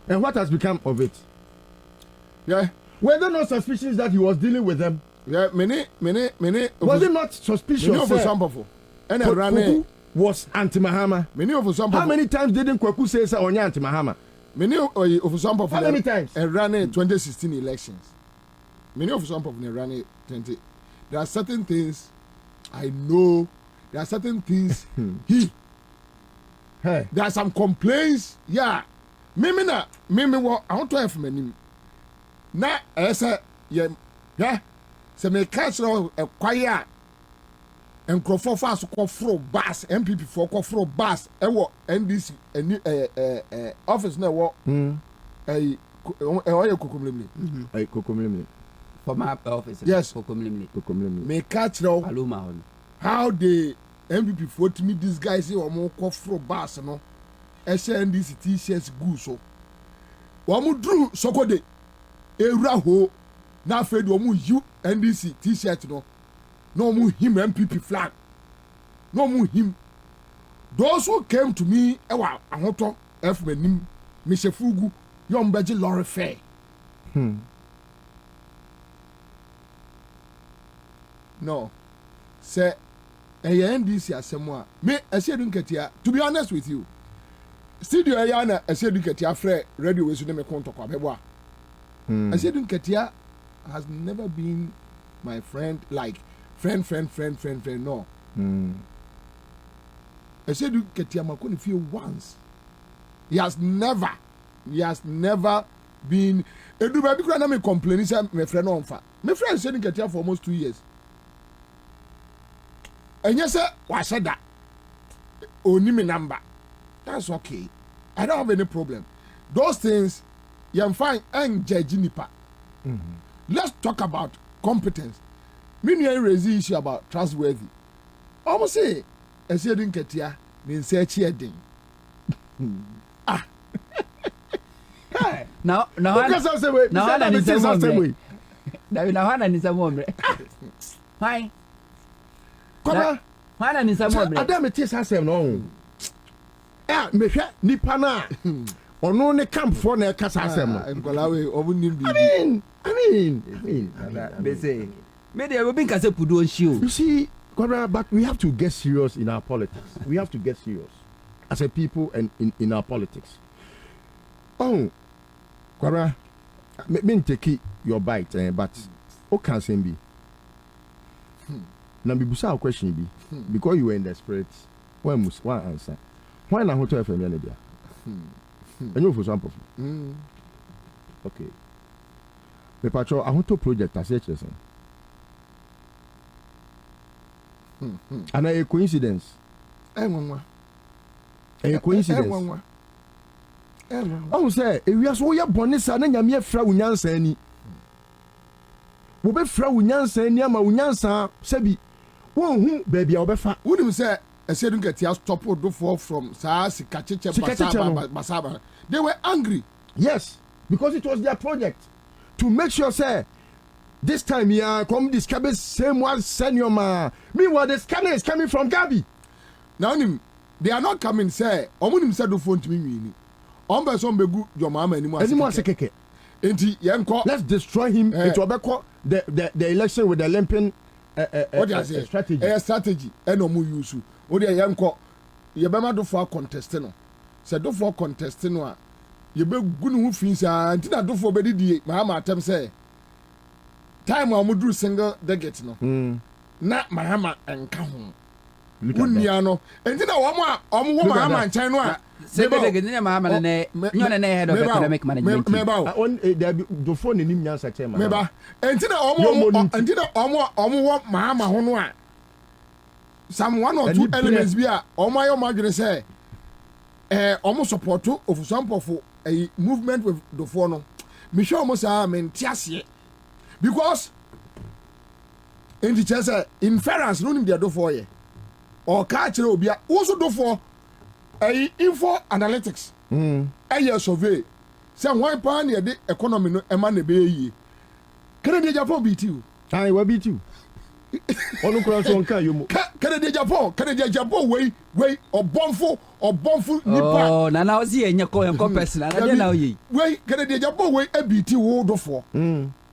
And what has become of it? Yeah. Were there no suspicions that he was dealing with them? Yeah, many. Was it not suspicious? Many of some and I ran was anti-Mahama. Many of some. How many times didn't Kwaku say on anti-Mahama? Many of some of how many times? And ran 2016 elections. Many of some of them ran 20. There are certain things I know. There are certain things Hey. There are some complaints. Yeah. Mimi what I want to have from him. Na esa yeah. Se me catch no a choir. And Crawford fast call fro bus MPP for call fro bus ewo NDC office na wo kokomlemle for my office. Yes, kokomlemle me catch no aluma how the MPP for to meet this guy say omo call fro bus no NDC t-shirts good so omo drew sokode ewura ho na afraid omo you NDC t-shirt no no more him MPP flag. No more him. Those who came to me, I want to F menim, Mr. Fugu, young Beji Lorry Fair. No, say, NDC as someone. Me, I said, to be honest with you, Studio Ayana, I said, Fred, radio was name a contact. I said, has never been my friend, like, friend, no. I said you get your makoni feel once. He has never been a do baby cry me complain say my friend on fa. My friend said get here for almost 2 years. And yes sir, why said that? Only me number. That's okay. I don't have any problem. Those things you're fine and judge nipa. Let's talk about competence. Me no raise issue about trustworthy. Almost say, I said didn't get here, then say cheating. Now, because I say wait. Now, I need some way. Now, I need some more. Hi. Come on. I need some more. I don't mean this has no. Ah, me hwe nipa na. Ono ne camp for na kasa asem no. Nkolawe obunim bi. I mean. They say media we been kase pudo show. You see, Kwabena, but we have to get serious in our politics. We have to get serious as a people and in our politics. Oh, Kwabena, me take your bite, but what can say be? Now, bibusa question be because you were in the spirit. Why answer? Why not hotel FM And you for example. Okay. The patrol, I want to project as such as and a coincidence. A coincidence. I say, if we are so bonus and a mere frau Yansani. We be frau Yansani, ama Unyansa, Sebi. Who, baby, I'll be fat. Wouldn't say, I said, don't get your stop or do fall from Saasi Kachicha Basaba. They were angry. Yes, because it was their project to make sure, say, this time, yeah, come this cabbage, same one, senior man. Meanwhile, the scanner is coming from Gabi. Now, they are not coming, say, Omunim said the phone to me. Omberson Begu, your mama anymore. Keke. Let's destroy him. The election with the limping strategy. A strategy. And no more use. What they yanko, you better do for contesting. Said do for contesting. You be good who feels until I do for Betty. Mahama attempt say. Time I would do single delegate no. Not Mahama and Kahun. Uniano. And then I want Mahama and China. Say Mahama and head of economic management. The phone in Indian Sacha. Meba. And then I want Mahama Honwa. Some one or two elements be a my imagine say almost support of some of a movement with the phone. Michelle Mosa men tiasie because in the chess inference no dey do for ye or catch obi also do for a info analytics a survey say one pan the economy no e ma na be yi Canada Japan beat you I will beat you onu kura so nka yomo Canada Japan way obonfo nipa oh na na ozi enye ko person na dey na oyi way Canada Japan way e beat you wo do for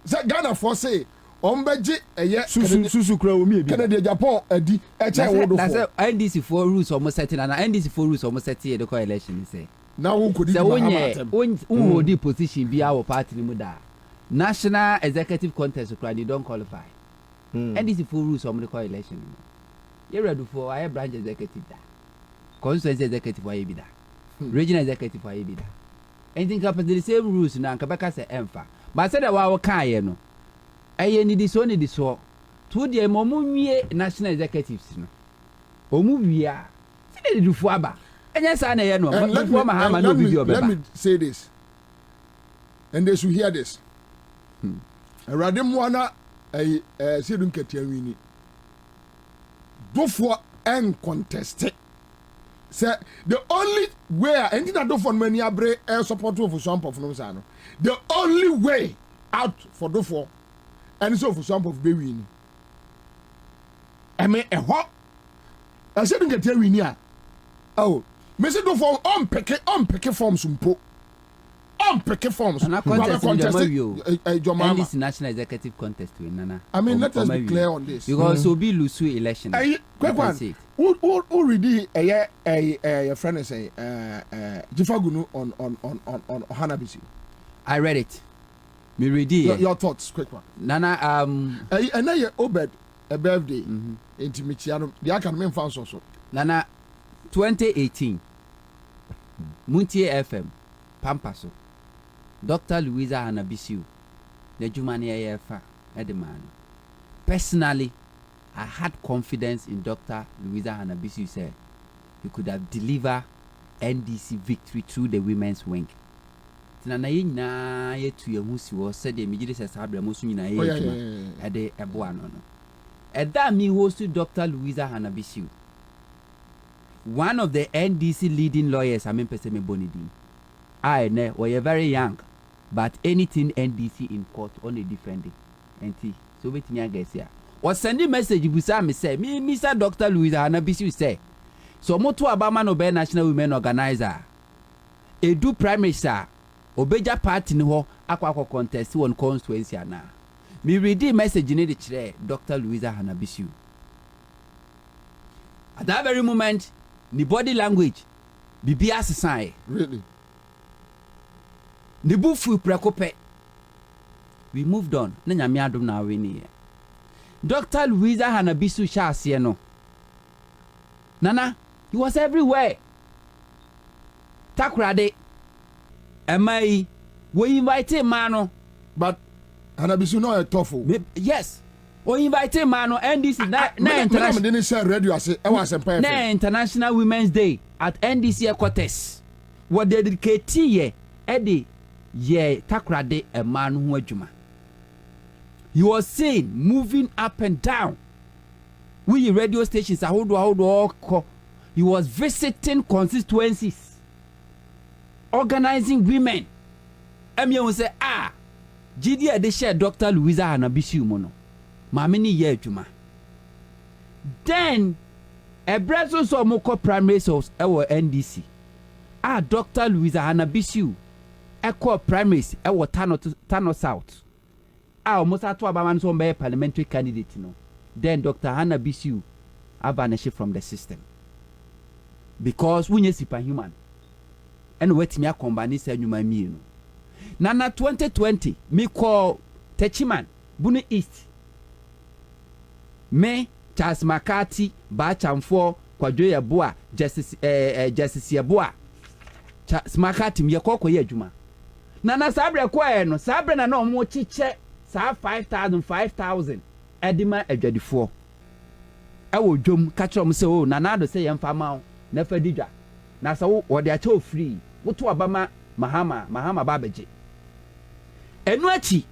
say Ghana for say ombeji eye susu kura omi ebi Canada Japan adi e che wo do for na say NDC for rules almost setting na NDC for rules almost setting the election say na who could say who hold the position bi our party ni mu da national executive contest kura they don't qualify NDC for rules almost the election you ready for I branch executive da constituency executive for bi da regional executive for bi da anything happen the same rules na nkabeka say emfa but say that wa kan ye no eye ni di so to the momu wie national executives no omu wia say dey do fu aba enya sa na ye no fu mahama no video beba let me say this and they should hear this erade mo na sedun ketia wini do for en contest say the only way and that do for many abre support for some of no say no the only way out for do for and so for some of be win I mean I said don't get win here oh me say do for on pick forms mpo on pick forms and this national executive contest we nana I mean let us be clear on this because so be lose election quick one who already a friend say Jifagunu on Hanabisi I read it. Me read it. Your thoughts, quick one. Nana, and now Obed a birthday. Intimichiano. The academy found so. Nana, 2018. Muntie FM, Pampaso. Dr. Louisa Hanabisiu. The Jumani AFA, Edman. Personally, I had confidence in Dr. Louisa Hanabisiu. Said he could have delivered NDC victory through the women's wing. Na ye nyina ye tu ye husi wo se de mi gide se sabre mo su nyina ye tuma e de ebo ano no e da mi host Dr. Louisa Hanabisiu, one of the NDC leading lawyers. I mean person me bonidi I ne we very young but anything NDC in court on a defending enti so betimi agesi a o send message busa me say me Mr. Dr. Louisa Hanabisiu say so moto abama no be national women organizer edu primary sir Obeja party ni ho akwa contest won constituency ana me read the message ni de kire Dr. Louisa Hanabisiu. At that very moment the body language bibi asesai really the bufu prekope we moved on na nyame adom na we ni Dr. Louisa Hanabisiu sha ase no nana he was everywhere takrade am I we invite man but Hanabisu no a tough. Yes. We invite man NDC na International Women's Day at NDC headquarters. What dedicate ye Eddie ye takrade a man who adwuma. He was seen moving up and down. We radio stations he was visiting constituencies, organizing women. Emi say GD de share Dr. Louisa Hanabisu mono. Mamini ye adwuma. Then a brother so moko primary source ewo NDC. Dr. Louisa Hanabisu Echo primaries ewo Tano South. Almost at Wabaman so be parliamentary candidate no. Then Dr. Hanabisu vanished from the system. Because we are human. And wait me a combine say you my me. Nana 2020 me call Techiman Buni East. Me Charles McCarthy Bachamfo Kwadwe Boa Justice Yeboa. Charles McCarthy me call ko ye adwuma. Nana sabre kwa no sabre na mo chiche sa 5,000 edima adwadifo. Ewo dwom ka kire mo se o nana do se yemfa ma na fa didwa. Na sa wo de acho free. Woto abama Mahama babeje. Enu achi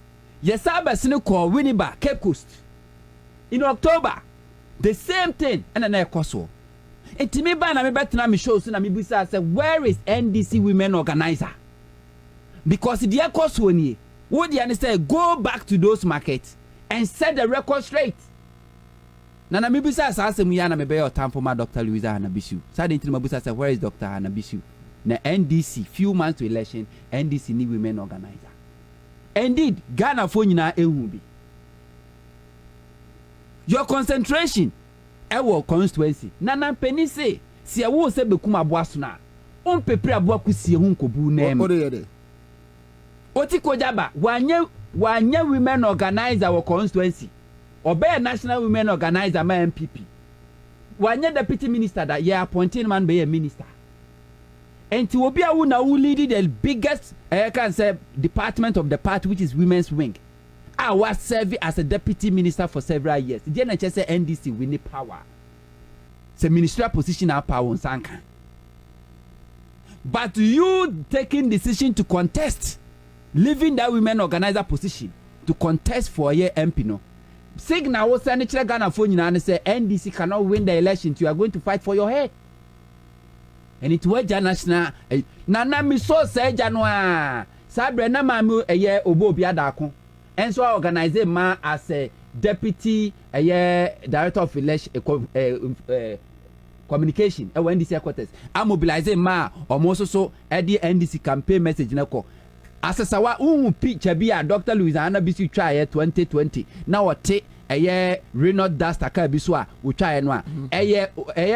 yesaba sine call Winneba Cape Coast. In October, the same thing and an ekoso. Enti me ba na me betena me show so na me bisa say where is NDC women organizer? Because the ekoso ni, what do you understand? Go back to those markets and set the record straight. Na me bisa say asem ya na me be your time for my Dr. Louisa Hanabisu. Say the me bisa say where is Dr. Hanabisu? Na NDC few months to election, NDC ni women organizer. Indeed, Ghana for nyina ehun bi. Your concentration ewo constituency nana peni say si ewo se bekum aboaso na on pepre aboa kusie hu nkobu na em oti kojaba wanye women organizer wo constituency obey national women organizer ma MPP wanye deputy minister that ye appointing man be a minister enti obi a wu na wu lead the biggest can say department of the party which is women's wing. I was serving as a deputy minister for several years. The NHS say NDC we need power. It's a ministerial position our power on Sanka. But you taking decision to contest, leaving that women organizer position to contest for a year MP no. Signal was sending Ghana phone and say NDC cannot win the election. You are going to fight for your head. And it was national. Nana mi so say January. Sabre na mamu a year obo biadako. And so I organize ma as a deputy director of election communication at NDC headquarters. I mobilize ma almost so at the NDC campaign message nako. As a sawa picture be a Dr. Louisa Hanabisu try 2020. Now what take a year Renault Dust a biswa we try and one. A year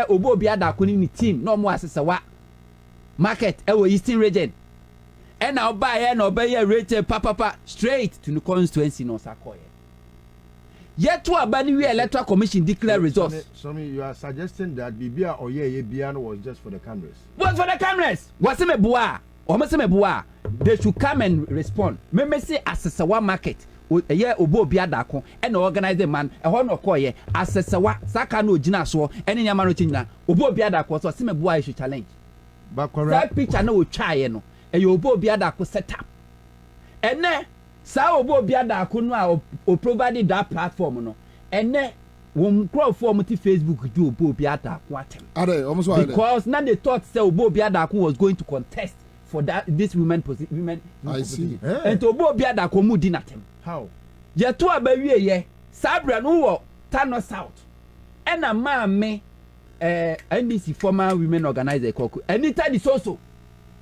obo biada kuni team no more as a sawa market Eastern region. And I'll buy and obey a rate papa straight to the constituency no Sakoye. Yet to a Bani Electoral Commission declare results. So you are suggesting that Bibia or Biano was just for the cameras. What for the cameras? What's a bois? Or Bua? They should come and respond. Maybe say as a Sawa market with a year obo biadako and organize the man a horn of koye as a Sawa Sakano Jinaso and in Yamano China. Obo biadako so Sime Bua should challenge. But correct picture no try no. And you obo biadako set up. And then sa obo biadako no o provided that platform no. And then when crowd form to Facebook do obo biadako watem. Because now they thought say obo biadako was going to contest for that this women I see. And to obo biadako mu di natem. How? Ye to abawie ye sabra no wo Tano South. And a man me NDC former women organizer koku. Anytime is also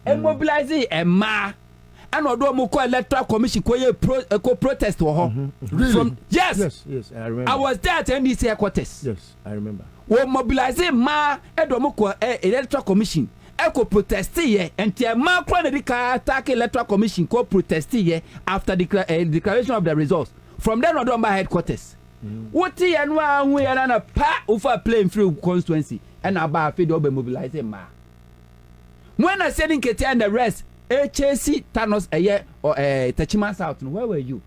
mobilizing a ma and odo mo ko electoral commission ko protest wo Really? From yes I remember. I was there at NDC headquarters. Yes, I remember. We mobilizing ma edo mo ko electoral commission ko protest here and the ma kro na dika attack electoral commission ko protest here after the declaration of the results. From then odo my headquarters. What ye no hu ya na pa over playing through constituency and about fe do mobilizing ma. When I said in Ketia and the rest, HAC Thanos Techima South no where were you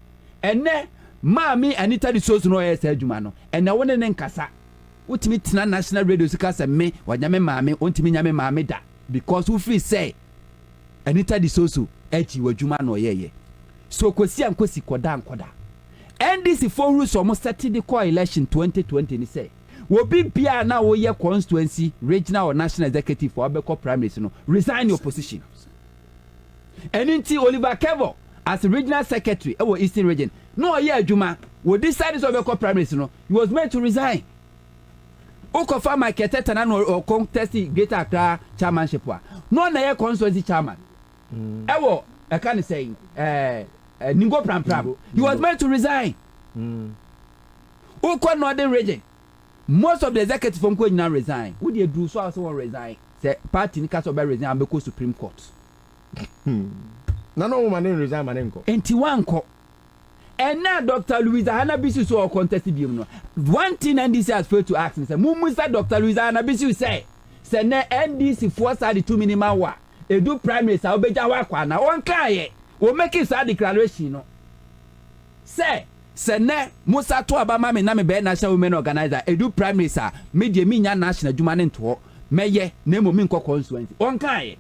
ene maami Anita di so no say adwuma no ene wone ne nkasa wotimi tena national radio sika se me wanyame maami ontimi nyame maami da because we feel say Anita di so echi wadwuma no yeye so kosi ankosi koda ankoda NDC for rules almost setting the core election 2020 ni say will be bia na wo ye constituency regional or national executive for abeko primaries no resign your position. And inti Oliver Kevo as regional secretary e Eastern region no ye adwuma wo decide so abeko primaries no he was meant to resign. Okofa market tana no contest Greater Accra chairmanship wa no na ye constituency chairman e can say Ningo Pram he was meant to resign. Oko Northern region most of the executives from Kwabena resign. Who they do so also resign? Say party nika so be resign and go Supreme Court. No woman resign manenko. Enti wanko. And now Dr. Louisa Hanabisu so contested him no. One thing NDC has failed to ask me say Mumusa Dr. Louisa Hanabisu say na NDC force the 2 minimum wa. E do primaries a obeja wa kwa na won kan ye. We make it a declaration no. Say Sene Musa to abama me na me be national women organizer edu prime minister me de me nya national adwuma ne nto meye na mo me nko constituency on kan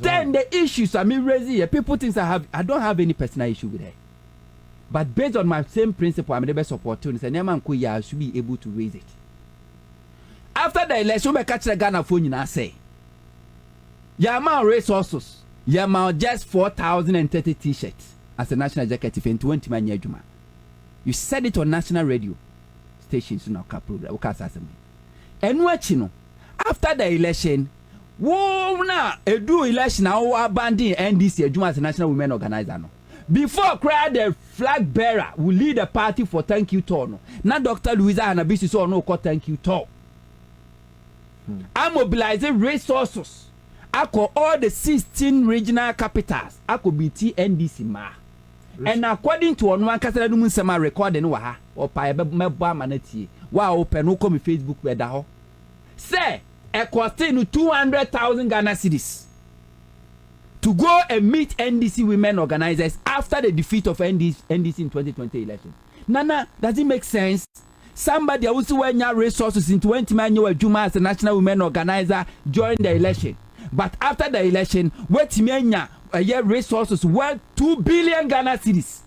then the issues I mean raise here people think I don't have any personal issue with it but based on my same principle I'm the best support to say man ko ya should be able to raise it after the election me catch the Ghana phone nyina say ya man resources ya man just 4,030 t-shirts as a national executive in 20 man adwuma. You said it on national radio stations in our program. And watching after the election, whoa, now a do election now abandoning NDC as a national women organizer. No. Before cry the flag bearer will lead the party for thank you tour. No. Now Dr. Louisa Hanabisu so no call thank you tour. I'm mobilizing resources. I call all the 16 regional capitals. I could be TNDC ma. And according to one Catholic Sema recording wa or pa meba manati wa open no come Facebook where da ho say e costing 200,000 Ghana cedis to go and meet NDC women organizers after the defeat of NDC in 2020 election. Nana, does it make sense? Somebody also when your resources in 20 man you Juma as a national women organizer during the election. But after the election, what menya year resources worth 2 billion Ghana cedis.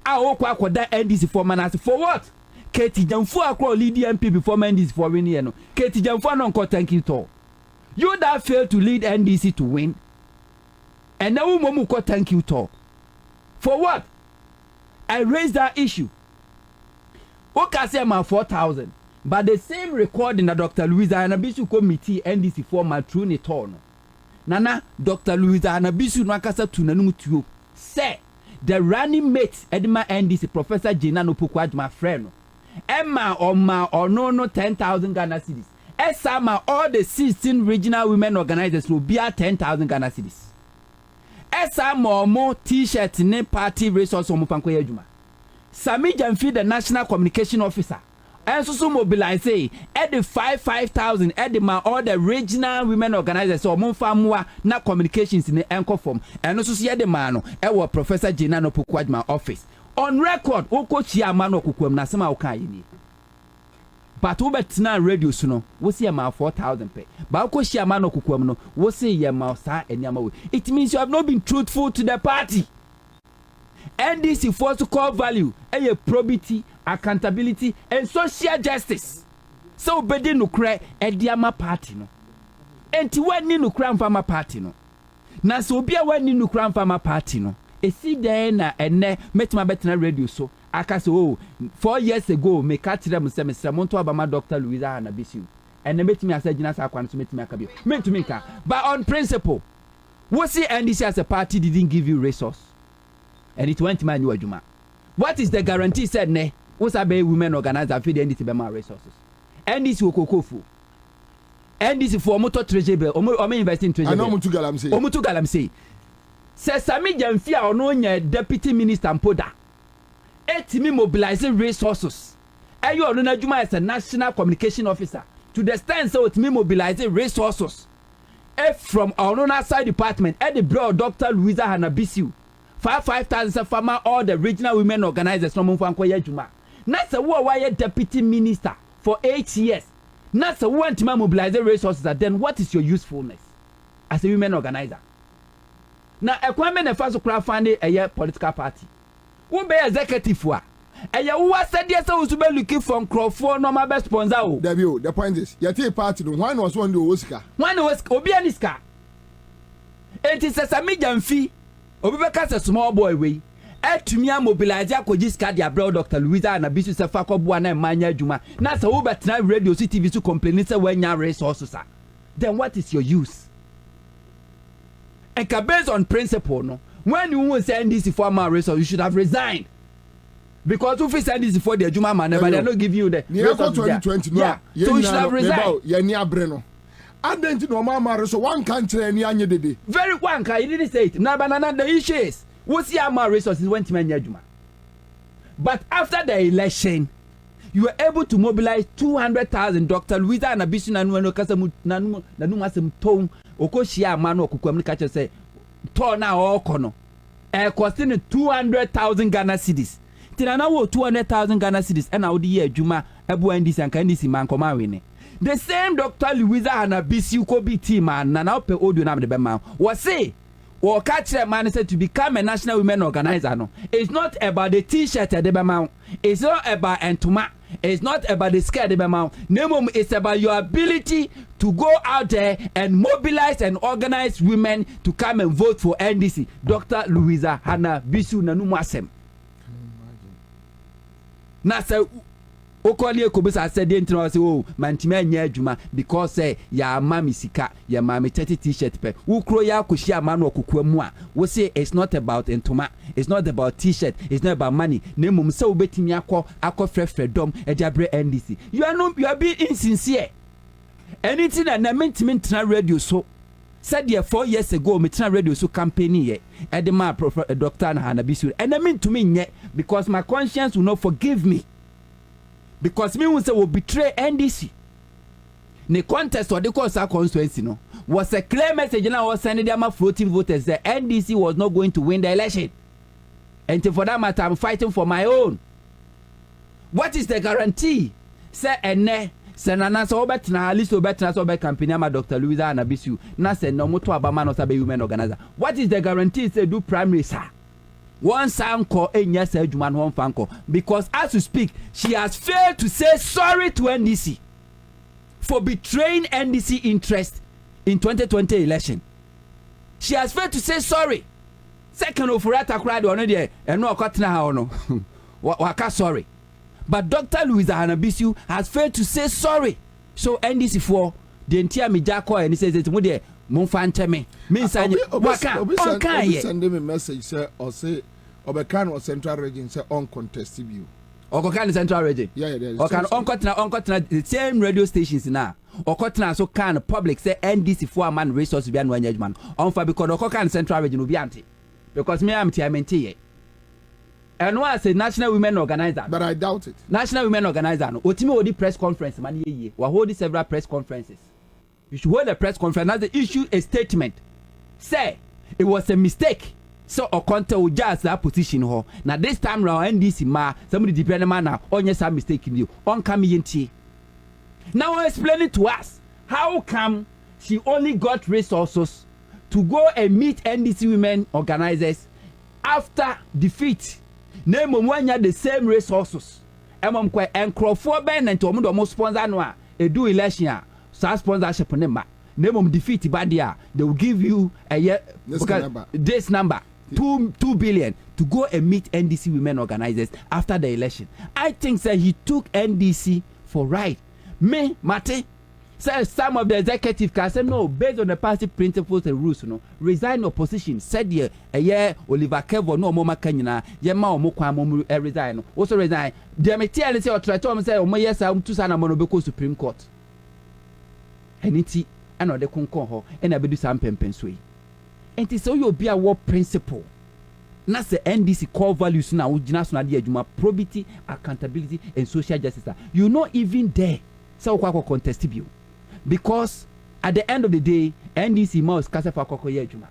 Okwa kwada NDC for manas for what? Keti Jamfu akwa lead MP before NDC for winning no. Keti Jamfu no ko thank you to. You that failed to lead NDC to win. And now momu ko thank you to. For what? I raised that issue. Okay, say my 4,000. But the same recording that Dr. Louisa Hanabisu committee NDC for my true ni torn. Nana Dr. Louisa Hanabisu no akasa tunanum tuo. Say the running mate Edma NDC Professor Jena no Pokwa my friend. Emma or no 10,000 Ghana cedis. Esama all the 16 regional women organizers will be at 10,000 Ghana cedis. Esama more t-shirt ne party resource omo panko yedwuma. Sami Jamfi the national communication officer. And so mobilize at the 5,000 at the all the regional women organizers or Monfamua na communications in the anchor form. And also see the man our Professor Jinano Pukwadma office. On record, Oko Chiamano Kukum Nasama Okaini. But Ubetina radio suno, we see a ma 4,000 pay. But Oko Chiamano Kukumno, we see your mouse and Yamawi. It means you have not been truthful to the party. And this is for to call value, a probity, accountability, and social justice. So bedi no cry e diama party no. Enti wani no cry mfama party no. Na so bia wani no cry mfama party no. Esi den na ene metima betena radio so aka so 4 years ago me ka tire mse Mr. Monto Abama Dr. Louisa Hanabisu. Ene metimi asagina sa kwan so metimi akabio. Mentumi ka. But on principle, we see NDC as a party didn't give you resource. And it went to man you adwuma. What is the guarantee said ne? What's a women organizer feed NDC be my resources? NDC wokokofu. NDC for motor treasury or invest in treasury. I know Mutu Galam say. Mutu Galam say. Says Sami Jamfia or no deputy minister Mpoda. Etimi mobilizing resources. Ayo Onunajuma as a national communication officer. To the stand so it me mobilizing resources. from our side department at the bro Dr. Louisa Hanabisu 5,000 farmer all the regional women organizers from Mfankoya Juma. Nasa why deputy minister for 8 years. Nasa want to mobilize the resources. Then what is your usefulness as a women organizer? Now, a Kwabena first crowdfunding a political party. Who be executive wa? And you was said yes, I was to be looking for Crawford, no my best sponsor. The point is, your tea party, one was one to Oscar. One was Obianiska. It is a Samijan fee. Obibeka a small boy way. To me, mobilize Yakojiska, their brother Dr. Louisa and Abisu Safako Buana and Manya Juma. Nasa Uber radio CTV to complain when your resources are. Then what is your use? And based on principle, no. When you want to send this for my resource, you should have resigned. Because if you send this for the Juma man, but they're not giving you the 2020. Yeah, so you should have resigned. Yeah, Breno. I didn't know Mama, so one country and Yanya did. Very one, he didn't say it. Now, banana, the issue is, what's your resources went to Manya Juma? But after the election, you were able to mobilize 200,000 Dr. Louisa and Abisu Nanu Kasamu Nanumasum Tone, Okoshia Mano Kukamikacha say, Tona or Kono, costing 200,000 Ghana cedis. Tinana 200,000 Ghana cedis, and out the year Juma, Abu and this and Candice man come. The same Dr. Louisa and Abisu Kobi team man, Nana Pe Odunam de Bema, was say, or catch a man said to become a national women organizer. No, it's not about the T-shirt at the Bema, it's not about Entuma. It's not about the scare amount. No, it's about your ability to go out there and mobilize and organize women to come and vote for NDC. Dr. Louisa Hana Bisu Nanumasem. Nasa Okoli Kobisa said the intro was oh Mantima Juma because ya mami sika ya mami 30 t-shirt pe ukro ya kushia manu okukwemwa we say it's not about entoma, it's not about t-shirt, it's not about money. Nemum se ubetimi akọ freedom ejabre NDC. You are being insincere. Anything that na mentiment na radio so said there 4 years ago me tena radio so campaign ye edema Dr. Hanabisu and I mean to me because my conscience will not forgive me. Because me will say will betray NDC. The contest or the course constituency no was a clear message and I was sending them floating voters that NDC was not going to win the election. And for that matter, I'm fighting for my own. What is the guarantee? Say ene say nana so betina list betina so be campaign ma Dr. Louisa and Abisu na say no moto abama no sabe women organizer. What is the guarantee say do primary sir? One sanko enya say adwuma no one fanko because as we speak she has failed to say sorry to NDC for betraying NDC interest in 2020 election. She has failed to say sorry. Second of Furata cried on there and no okotna ha no. Waka sorry. But Dr. Louisa Hanabisu has failed to say sorry. So NDC for the entire Mijako and he says it's more there Monfante me. Means I send him a message say or say Obekan or Central Region say uncontested view. Okokan Central Region. Yeah. Okan uncotna the same radio stations now. Okotna so can public say NDC for a man resource be an man. On for because Okokan Central Region will be anti. Because me am TMNT. And why I say national women organizer. But I doubt it. National women organizer no. Otimi hold the press conference man ye. We hold several press conferences. You should hold a press conference as they issue a statement. Say it was a mistake. So Okonte will just that position ho. Now this time round NDC ma somebody depend man now on yes some mistake in you. On come in. Now explain it to us. How come she only got resources to go and meet NDC women organizers after defeat? Name mwanya the same resources. Emom kwa enkrofo ben and to omo sponsor no a edu election a sponsorship nema. Name defeat badia they will give you a year this number 2 billion to go and meet NDC women organizers after the election. I think that he took NDC for right. Me Mate said some of the executive can say no based on the party principles and rules no resign opposition said here a year Oliver Kevo no more makanyina ye ma omo kwa mo resign no also resign dem tell say or try to say omo yes am to sana mo be Supreme Court eniti ana de konkon ho ena be do sam pempen so yi enti so you be a war principle na say NDC core values na ugina so na de adwuma probity, accountability and social justice. You not even there so kwa contest bill. Because at the end of the day, NDC mouse kasa fa kokko ye adwuma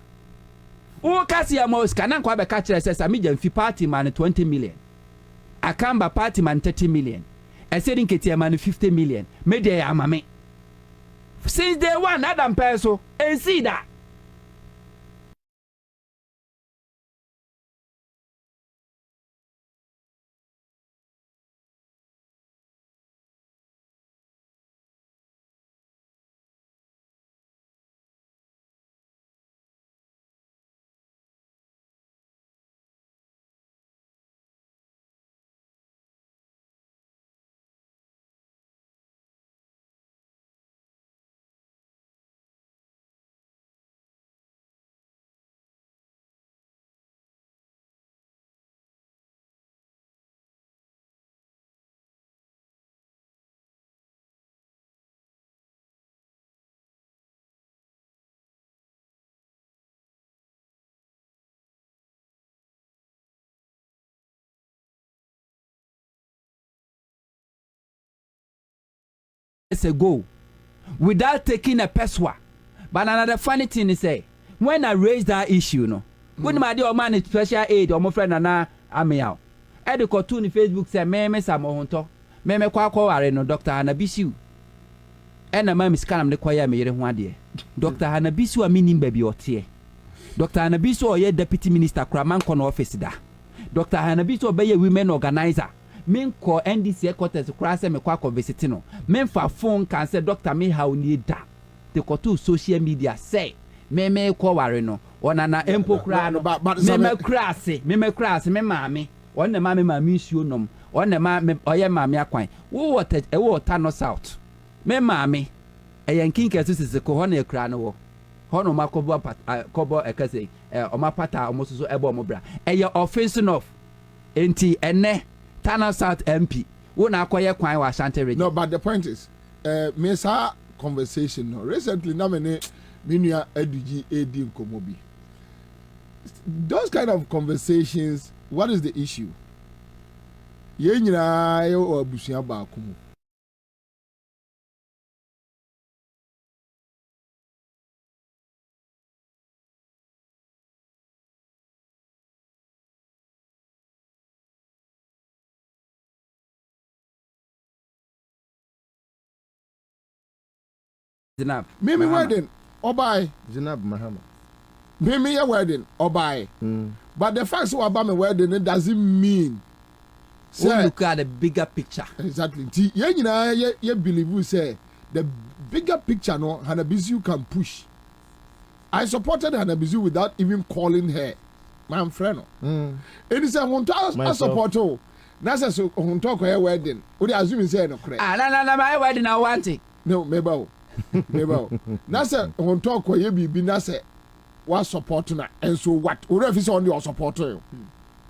o kasi ya mouse kana kwa be ka kire se sa me jamfi party man 20 million akamba party man 30 million esedin ketia man 50 million me dey amame since day one Adam Peso and see that ago without taking a peswa. But another funny thing is say when I raised that issue, no, when my dear man special aid or my friend and I'm out. Eddie cartoon Facebook say me some honto me kwa are Dr. Hanabisu. And a man is calm the choir me one day. Dr. Hanabisu a meaning baby or tear. Dr. Hanabisu or ye deputy minister Kraman kon office da. Dr. Hanabisu be a women organizer. Men call NDC headquarters cross me kwa visit no. Men for phone can say Dr. Me how need that. The kotu social media say me kwa ware no. Ona na empo kra no. Me crass me mami. One mami mami issue nom. One ma me oye mami akwan. Wo water e water no south. Me mami. E yankin kesu sisi ko ho na kra no wo. Ho no makobo kobo ekase o mapata o mosuso ebo mo bra. E ye offense enough. Enti ene Tana South MP. Wona akoye kwan wa Ashanti region. No, but the point is, me sa conversation no. Recently, na me nua eduji edi nkomobi. Those kind of conversations, what is the issue? Ye nyina ye obusia ba akumu. Mimi wedding obai Zinab Mahama. Mimi your wedding obai. But the fact so about my wedding it doesn't mean say look at the bigger picture. Exactly. You believe we say the bigger picture no Hanabisu can push. I supported Hanabisu without even calling her my friend. And he said I support her. Now says on talk her wedding. Would you assume say no correct? No, my wedding I want it. No, maybe. Na say on talk ko ye bibi na say wa support na and so what we if on your support you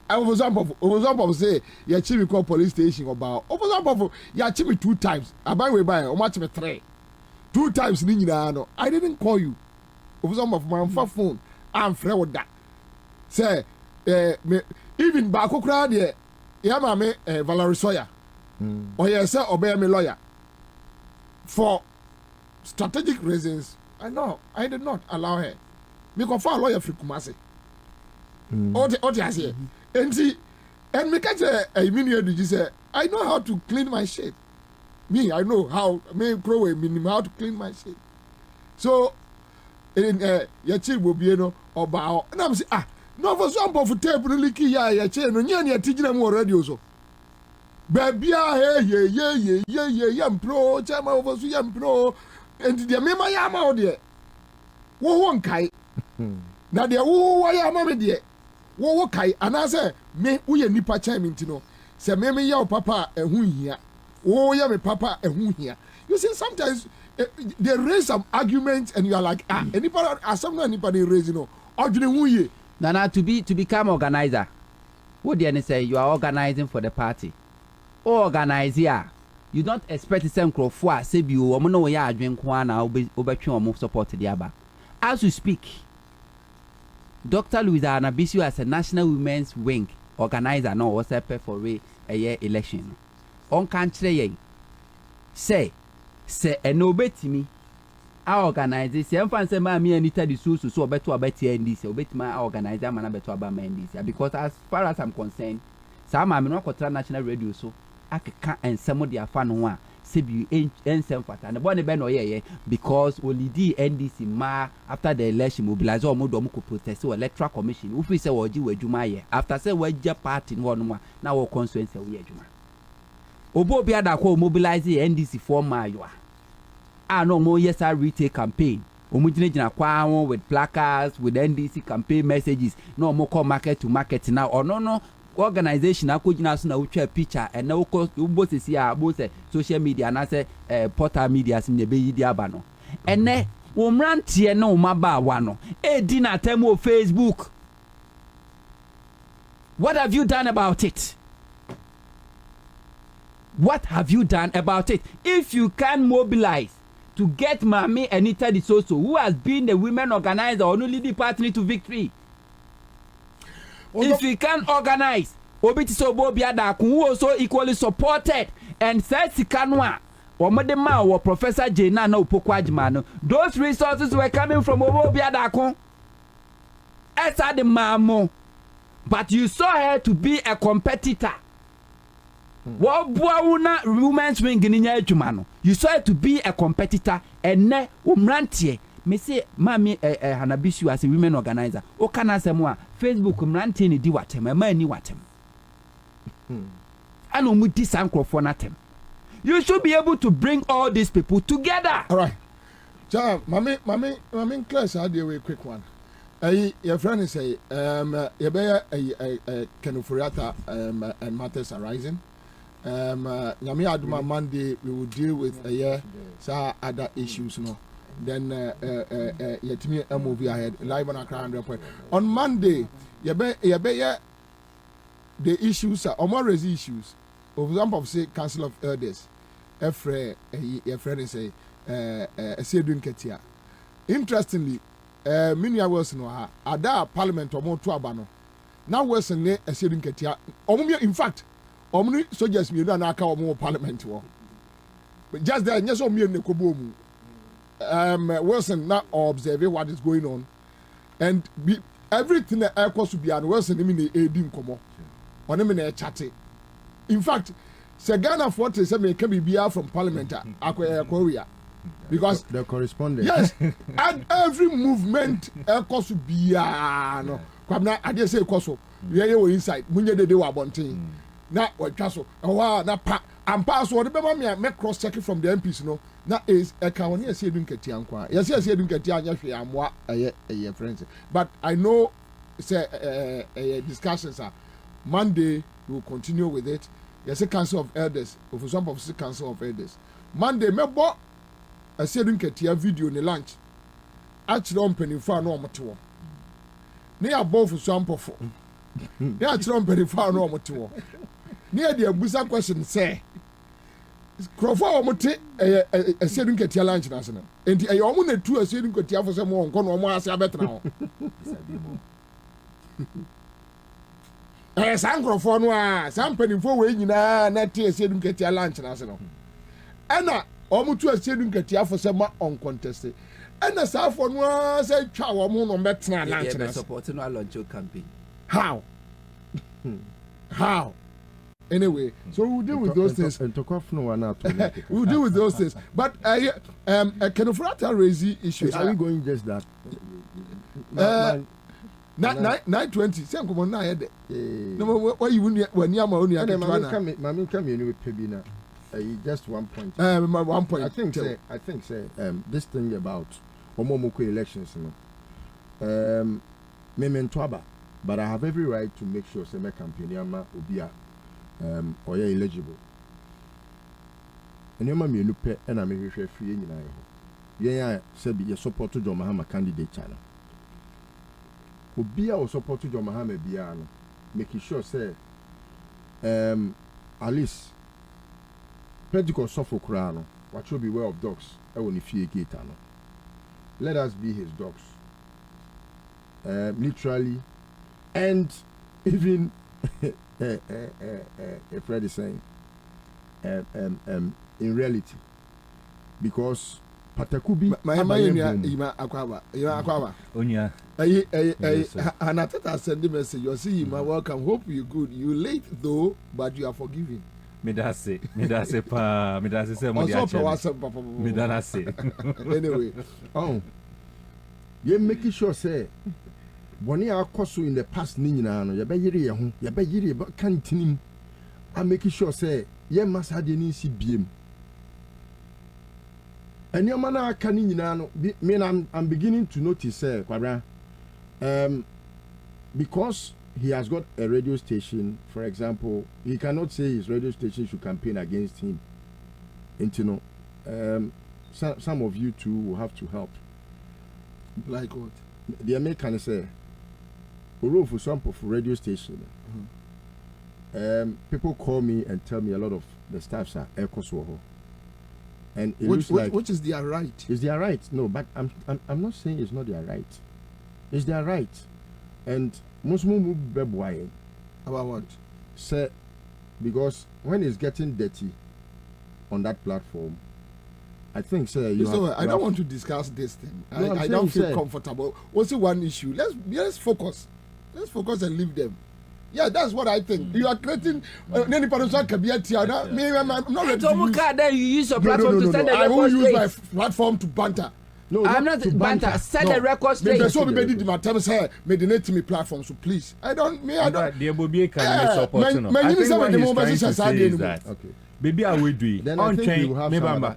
I was up say ya chibi call police station about over ya chibi 2 times abai we buy o match me 3 2 times ni nyina no I didn't call you over my phone I'm free with that say me even ba kokra de ya ma me Valerie Soya or ya say obey me lawyer for strategic reasons. I did not allow her. Because for a lawyer free Kumasi. What you say? And me catch a minute did you say I know how to clean my shit. Me, I know how me pro minimum how to clean my shit. So in your child will be or bow. And I'm saying no for some of tape really key ya chain no nya teaching them already also. Baby yam pro chama over so yam pro and the mema yam out there. Wo won kai. Na de wo yam me de. Wo kai and I say me wo ye nipa chime ntino. Say me ya papa ehun hia. Wo ya me papa ehun hia. You see sometimes they raise some arguments and you are like anybody as someone anybody raise you know. Odwene hu ye. Nana to become organizer. What do you say you are organizing for the party? Organize here. You don't expect the same crowd for say you woman no ya adwen kwa na obetwe omo support the aba. As we speak, Dr. Louisa Hanabisu as a National Women's Wing organizer no was prepare for a year election. On kan kire yen say eno betimi I organize this. I'm fancy me and Ita the so better about NDC, or better my organizer, man, better about my NDC. Because as far as I'm concerned, some I'm not control national radio, so I can't and some of their fan one. Sebi and some fat and the bonnet ben or because only the NDC ma after the election mobilize or more protest or electoral commission. If we say what you were Juma after say what your party in 1 month now our constituency we Juma. Obo be ada ko mobilize the NDC for Mayo. Ah no more yes I retail campaign. Omujina kwa with placards with NDC campaign messages. No more call market to market now or no. Organization akojina so na wotwa picture and na woko both see both social media na say portal media sim ne be yidi aba no ene wo mrantie na wo maba wa no edi na temo Facebook. What have you done about it? What have you done about it? If you can mobilize to get Mami Anita Disoso, who has been the women organizer or only the partner to victory, if you can organize, Bobie Bobie who also equally supported and said Sikanwa or Madema or Professor Jena no Pokwajmano, those resources were coming from Bobie Adakun. Esa the mamo, but you saw her to be a competitor. What Buauna women's wing in Jumano? You saw her to be a competitor and ne umrantie. Me say mami Hanabisu as a women organizer. O kana semwa Facebook mrantie ni di watem, e ma ni watem. Ano mu di sankrofo natem. You should be able to bring all these people together. All right. Ja, mami class I do a quick one. Your friend is say you bear a Kenufuriata and matters arising. Nyami Aduma Monday we will deal with other issues no. Then yet me a movie ahead live on Accra 100 on Monday you be the issues are more issues. For example, say Council of Elders, your friend is a Sedun Ketia. Interestingly, Minia Wilson or Ada Parliament or more to Abano. Now Wilson a Sedun Ketia. In fact, Omni soldiers me don't know more Parliament war. But just there, yes, me and Nekobomu. Wilson now observe what is going on, and everything that I to be on Wilson, I mean the Edim Komo, on him in a chatty. In fact, Sagana Forte said, me can be from Parliament, Korea, because the correspondent. Yes, and every movement echoes to be no. Kwabena, I just say Koso, we are inside, Munye de Dewa Bontin. Now, what Castle, na pa, and pass what the me cross checking from the MPs, no. That is a Kawania Sedun Ketiankwa. Yes, Sedun Ketia, I'm what a friend. But I know, say, discussions are Monday, we will continue with it. Yes, a Council of Elders, for some of the Council of Elders. Monday, me bought a Sedun Ketia video in the lunch. Actually, on penny for no matter. Near both for some of near Trump penny for no matter. Near the Abusa question, say. Crawford Mote a Sedun Ketia lunch national. And I almost two a Sedun Ketia for some more on Conor better now. Some Crawford was some penny for weighing na Sedun Ketia lunch national. Anna almost two a Sedun Ketia for some uncontested. And the South one was a chow on better lunch. Supporting our launch campaign. How? How? Anyway, so we'll deal with those things. We'll deal with those things. But can Ofrata raise issues? Are we going just that? 9:20. Say come on now. No, why you when you are only at Mami come in with Pebina. Just 1 point. 1 point. I think this thing about Omomoko elections, Mementoaba, but I have every right to make sure say my campaign Yama Obia. Or you're eligible. And your mammy look pet and I may refer free in yeah, said be your support to John Mahama candidate channel. Obia or support to John Mahama Biano, making sure, say, at least Pedicle Suffolk Crown, what should be well of dogs, I will if you gate. Let us be his dogs. Literally, and even. Fred is saying, in reality, because Patakubi. My Ima Akwaba. Onya. Anatata send the message. You see, my welcome. Hope you good. You late though, but you are forgiven. Medase pa, medase se mo dia che. Anyway, you making sure say boni akoso in the past ni nyina no ye be yire ye ho ye be yire kan tinim. I'm making sure say ye must have any si biem. And your man aka ni nyina no me I'm beginning to notice say Kwabena because he has got a radio station, for example, he cannot say his radio station should campaign against him. And you know, some of you too will have to help. Like what? The American say, "Oro for some of radio station." People call me and tell me a lot of the staffs are Ekoswoho, and it looks like which is their right. It's their right. No, but I'm not saying it's not their right. It's their right, and most people be about what? Say, because when it's getting dirty on that platform, I think I don't want to discuss this thing. No, I don't feel comfortable. What's one issue? Let's focus. Let's focus and leave them. Yeah, that's what I think. You are creating any person can be a theater. I'm not ready to use. Then you use your platform to send the I will use my straight. platform to banter. No, I'm not banter. Send the record straight. Me so me did my time say me donate to me platform, so please. I don't. There will be a kind of support. I think what he's trying to say is that. Okay. Baby, I will do it. On train,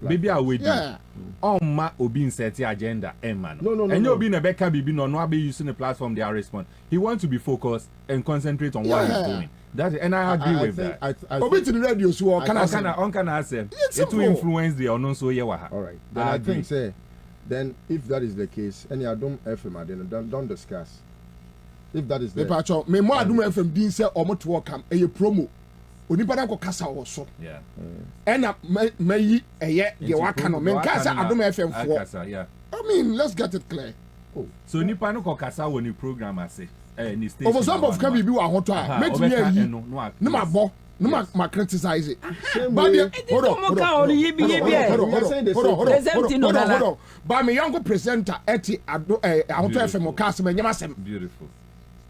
baby, I will do it. Yeah. On ma obi insert agenda, man. No. And you be in a Becca baby, no be using the platform. They are respond. He wants to be focused and concentrate on what he's doing. And I agree with that. Obi to the radio, so can I say it to influence the or no so yeah. All right. Then I think say. Then, if that is the case, and you don't FM, don't discuss. If that is the case, me more do FM din say omo to work am a promo. Onipa na ko kasa wo so. Yeah. And me eye ye waka no me kasa adom FM for. Yeah. I mean, let's get it clear. Oh. So nipa no ko kasa wo ni program ase. Ni station. Over some of can be ahoto a. Make me yi. No ma bo. No, ma criticize it. Hold on. But my younger presenter, Eti, I want to have some cast me nyamasem. Beautiful.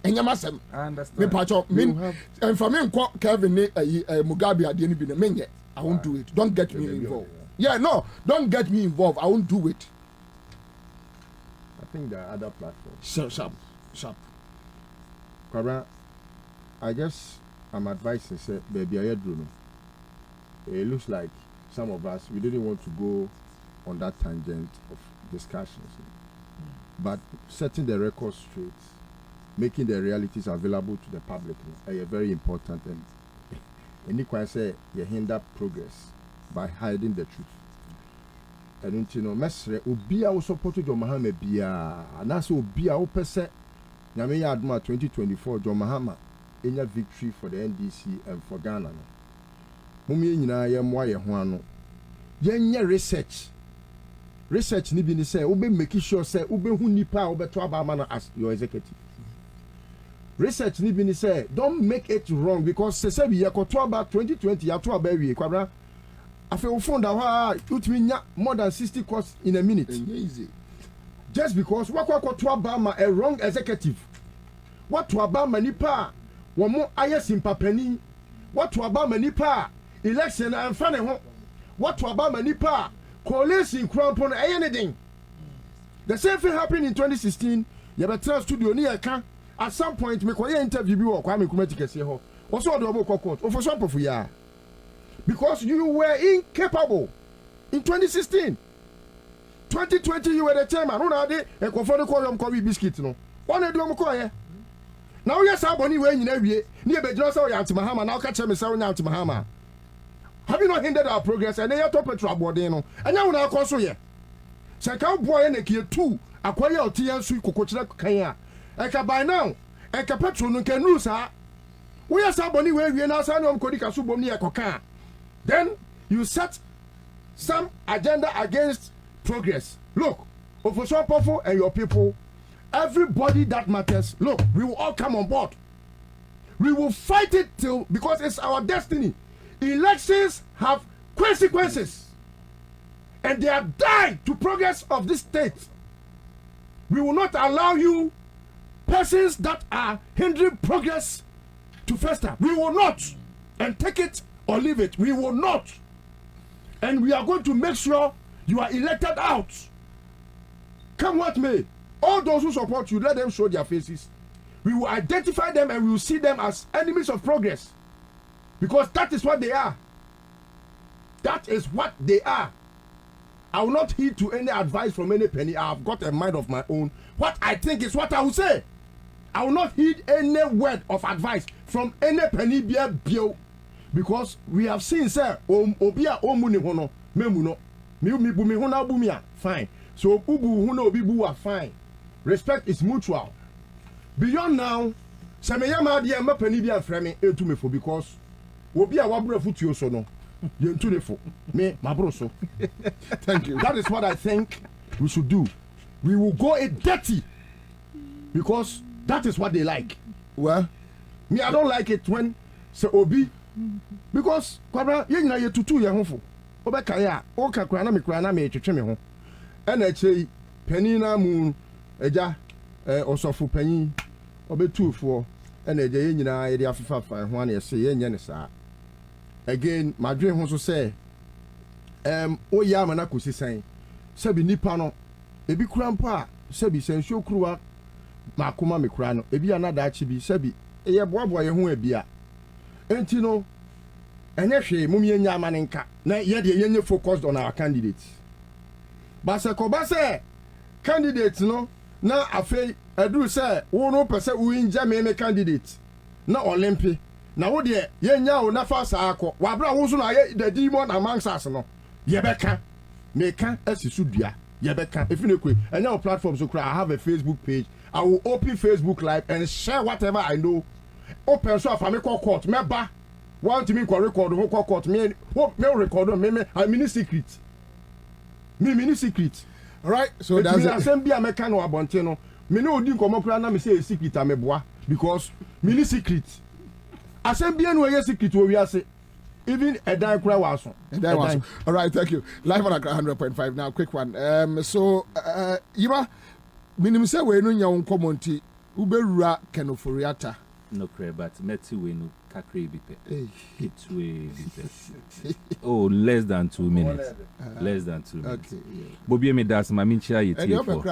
Nyamasem. I understand. Me pacho, and for me, Kevin Mugabe at the end of the I won't do it. Don't get me involved. Yeah, no, don't get me involved. I won't do it. I think there are other platforms. Sharp. Kwabena, I guess I'm advising, say, baby, I drew. It looks like some of us we didn't want to go on that tangent of discussions, but setting the record straight, making the realities available to the public, is very important. And you can say you hinder progress by hiding the truth. And you know, Mesre, Ubia was supported John Mahama Bia, and that's Ubia Opese. Nyame Adma 2024 John Mahama. Any victory for the NDC and for Ghana. Mummy nyina ye mwa ye ho ano. Ye research ni bi ni say ube make sure say ube hu nipa ube to aba as your executive. Research ni bi ni say don't make it wrong because say we to about 2020 ya to aba wie Kwabena. Afi wo phone da ho utimi nya more than 60 calls in a minute. Easy. Just because wakwa to aba a wrong executive. What to aba nipa Womo aye simpapani. What to about manipa election and funny home. What to about manipa coalition crampon anything. The same thing happened in 2016. You better studio near can at some point make an interview or Kwame Kumeti say ho. Also the court or for some of ya. Because you were incapable in 2016. 2020 you were the chairman. Who are they? A confounded call them Kobe biscuit no. One do mo now yes, somebody when you near be just so Ansah Mahama now catch me so Ansah Mahama. Have you not hindered our progress and they are top petrol board no? And now na console ye. Say can boy na kie 2 akwaya otian su kokochira kan a. E ka by now e ka petrol no kan nu sa. We are somebody when we na sa no kodi ka so bom ni e koka. Then you set some agenda against progress. Look, Officer Pofo and your people, everybody that matters, look, we will all come on board. We will fight it till, because it's our destiny. Elections have consequences. and they have died to progress of this state. We will not allow you persons that are hindering progress to fester. We will not. And take it or leave it. We will not. And we are going to make sure you are elected out. Come what may. All those who support you, let them show their faces. We will identify them and we will see them as enemies of progress. Because that is what they are. That is what they are. I will not heed to any advice from any penny. I have got a mind of my own. What I think is what I will say. I will not heed any word of advice from any penny bio. Because we have seen, sir, obia omuni hono, memuno, mi bumi hona bumia, fine. So ubu huno bibu are fine. Respect is mutual. Beyond now, Sameyama dear Mapeni be a framing to me for because obia wabra futu so no. You to the for me, my broso. Thank you. That is what I think we should do. We will go it dirty because that is what they like. Well, me, I don't like it when say Obi because Kwabena, you know, you tutu your home for Obekaya, Oka Krana, me Krana, me to me home. And I say, Penina Moon, Eja, also for Penny, Obe 2 4, and a day in the Afifa 1 year say, Yenisa. Again, my dream also say, O Yamanakusi saying, Sebi Nipano, Ebi Krampa, Sebi Sensio Krua, Makuma Mikrano, Ebi another Chibi, Sebi, Eya Boy, who a beer. And you know, and actually, Mummy Yamanenka, now yet the focused on our candidates. Basa Kobase, candidates, no, now I feel, I do say, 100% win Jamaican candidate, not Olympic. Now, what dear, Yenya, Nafa Sako, Wabra was the demon amongst us, no. Yebeka, Meka, as you should be, Yebeka, if you know, and now platforms so cry, I have a Facebook page. I will open Facebook Live and share whatever I know. Open so for me court, meba. Want me record who court me record me I mini secret. Me mini secret. All right, so that's it. Same be American or Abonteno. Me no din komokra na me say secret ameboa because mini secret. Assembly no yes secret we are say even a die cry was on. All right, thank you. Live on 100.5 now. Quick one. So Yima, minimum say we no nya unkomonti uberura kenoforiata. No cray, but Metsi we no kakre bipe. It we bipe. Oh, less than 2 minutes. Less than 2 minutes. Okay. Yeah. Bobie me das mamincha yiti for.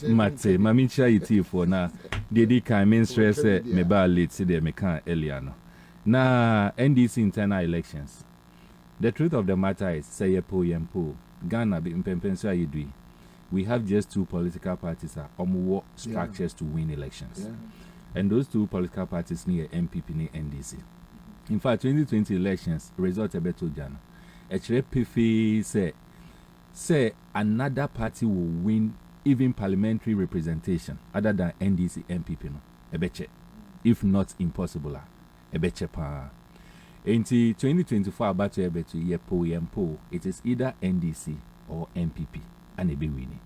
Mate, mamincha yiti for na. Dedi kan men stress me ba late see there me kan earlier no. Na NDC internal elections. The truth of the matter is say yempo. Ghana be impempenso ayidui. We have just 2 political parties are omuwo structures to win elections. Yeah. And those 2 political parties near MPP near NDC. In fact, 2020 elections result a better jana. Actually, PFI say another party will win even parliamentary representation other than NDC MPP no. Ebeche, if not impossible, ebeche pa. Enti 2024 about to ebeche yempo. It is either NDC or MPP and ebe winning.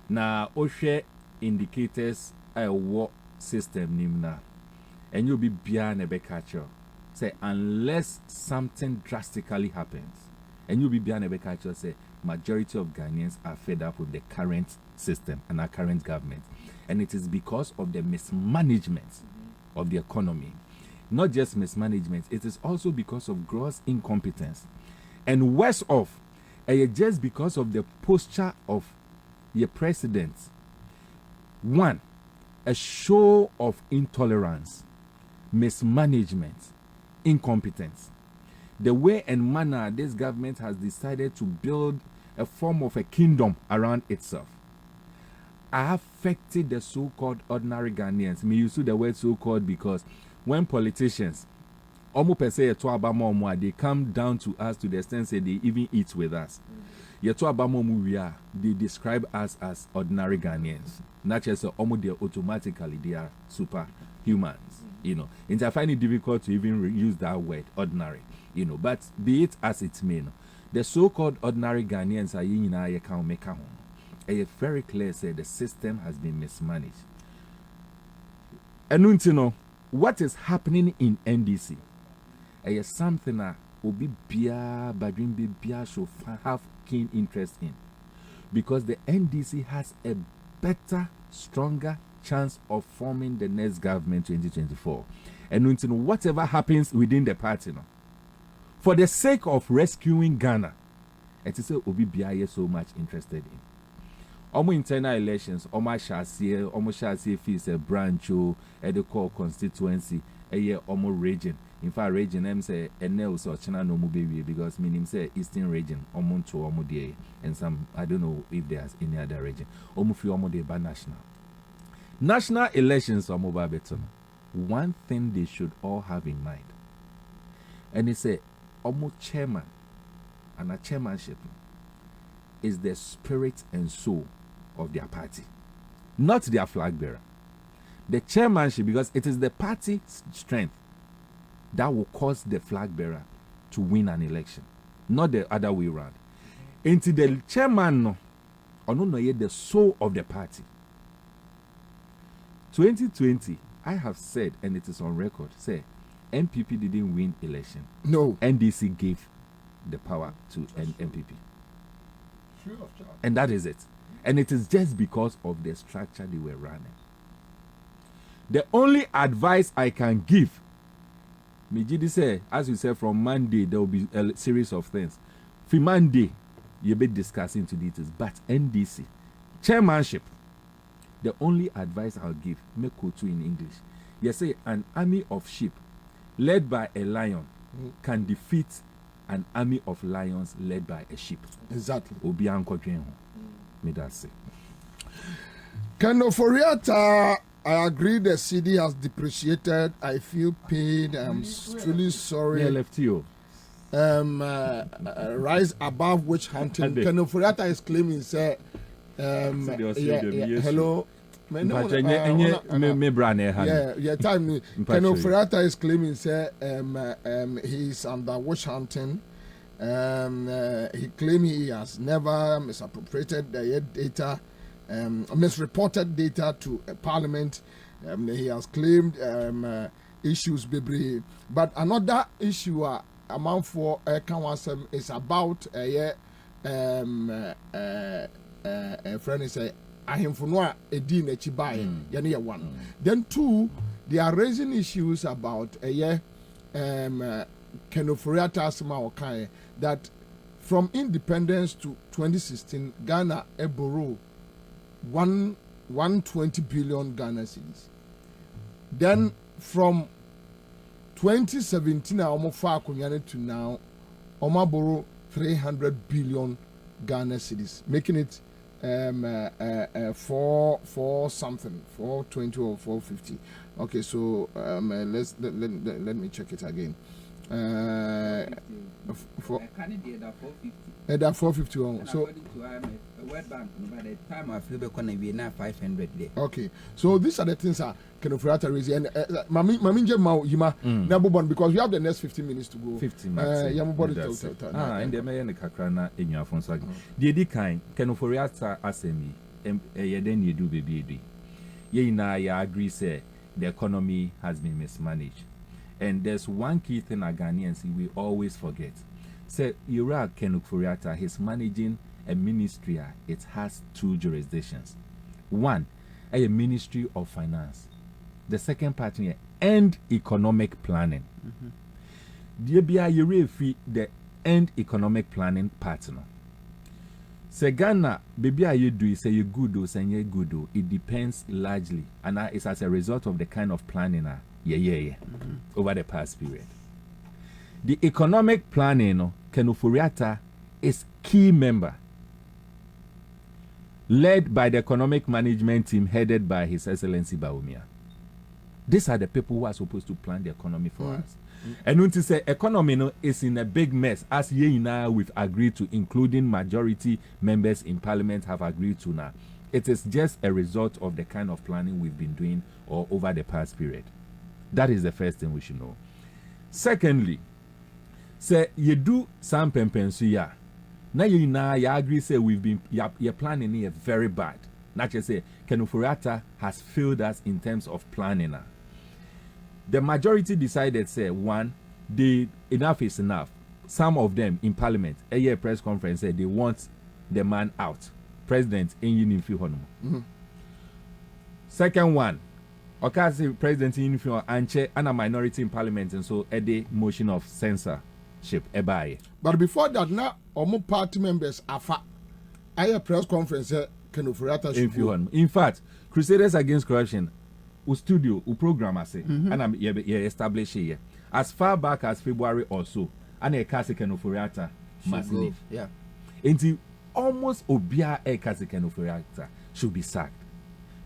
Now, Oshe indicators what system nimna and you'll be beyond a becatcher say unless something drastically happens and you'll be beyond a becatcher say majority of Ghanaians are fed up with the current system and our current government, and it is because of the mismanagement of the economy. Not just mismanagement, it is also because of gross incompetence, and worse off just because of the posture of your president. One, a show of intolerance, mismanagement, incompetence. The way and manner this government has decided to build a form of a kingdom around itself affected the so-called ordinary Ghanaians. Me use the word so-called because when politicians they come down to us to the extent that they even eat with us. They describe us as ordinary Ghanaians. Not just automatically they are superhumans, you know. And I find it difficult to even use that word, ordinary, you know. But be it as it may, the so-called ordinary Ghanaians are very clear say the system has been mismanaged. And you know what is happening in NDC is something obi bia badwin bia should have keen interest in, because the NDC has a better, stronger chance of forming the next government 2024. And until whatever happens within the party, no, for the sake of rescuing Ghana, it is obi bia so much interested in. Omo internal elections, omo shall fees a branch or a core constituency, a year omo region. In fact, region I'm say Enel or China no baby, because meaning say Eastern region, omo to omo day, and some I don't know if there's any other region. Omo fi omo day by national. National elections omo ba beton. One thing they should all have in mind. And they say omo chairman and a chairmanship is the spirit and soul of their party, not their flag bearer. The chairmanship, because it is the party's strength that will cause the flag bearer to win an election, not the other way around. Into the chairman, no, or no, the soul of the party. 2020, I have said, and it is on record, say MPP didn't win election. No. NDC gave the power to MPP. And that is it. And it is just because of the structure they were running. The only advice I can give, Mijidi say, as you said, from Monday, there will be a series of things. For Monday, you'll be discussing to details. But NDC, chairmanship, the only advice I'll give, make Kotu in English. You say an army of sheep led by a lion can defeat an army of lions led by a sheep. Exactly. Me that say. Kenoforiata, I agree the CD has depreciated. I feel pain. I'm truly sorry. Yeah, left you. Rise above witch hunting. Kenoforiata is claiming, say, hello. Yeah, time. Kenoforiata is claiming, say, he's under witch hunting. He claimed he has never misappropriated the data, misreported data to Parliament. He has claimed issues, baby. But another issue amount for Kawasam is about a friend is a ahimfunwa edin echibaye yani one. Then two, they are raising issues about Kenoforiata Asma Okai that from independence to 2016, Ghana borrowed 120 billion Ghana cedis. Then from 2017, to now, Oma borrow 300 billion Ghana cedis, making it 420 or 450. Okay, so let me check it again. That 450. So okay, so these are the things that can of raise and because we have the next 15 minutes to go. 15 minutes. And the mayor Kakrana in your phone. The kind can of asemi then you do baby. Ye na ya agree say the economy has been mismanaged. And there's one key thing our Ghanaians we always forget. Say Iraq Kenufuriata, he's managing a ministry. It has two jurisdictions. One, a Ministry of Finance. The second part here, and economic planning. The end economic planning partner. Say Ghana, baby, you do say you good or say you good. It depends largely, and it's as a result of the kind of planning. Over the past period. The economic planning, Kenufuriata is key member, led by the economic management team headed by His Excellency Bawumia. These are the people who are supposed to plan the economy for us. And when to say economy is in a big mess, as now we've agreed to, including majority members in parliament have agreed to now. It is just a result of the kind of planning we've been doing over the past period. That is the first thing we should know. Secondly, say you do some pensuya. Now you agree say we've been your planning here very bad. Not just say Kenufuriata has failed us in terms of planning. The majority decided say one, enough is enough. some of them in parliament, a year press conference said they want the man out. President in uniform. Second one, okay, president in uniform and a minority in parliament, and so a day motion of censorship. But before that, now all party members are a press conference. In fact, Crusaders Against Corruption, u studio, u program, I say, and I'm established here as far back as February or so, and a Kenoforiata must leave. Yeah. Until almost Obia a Kenoforiata should be sacked.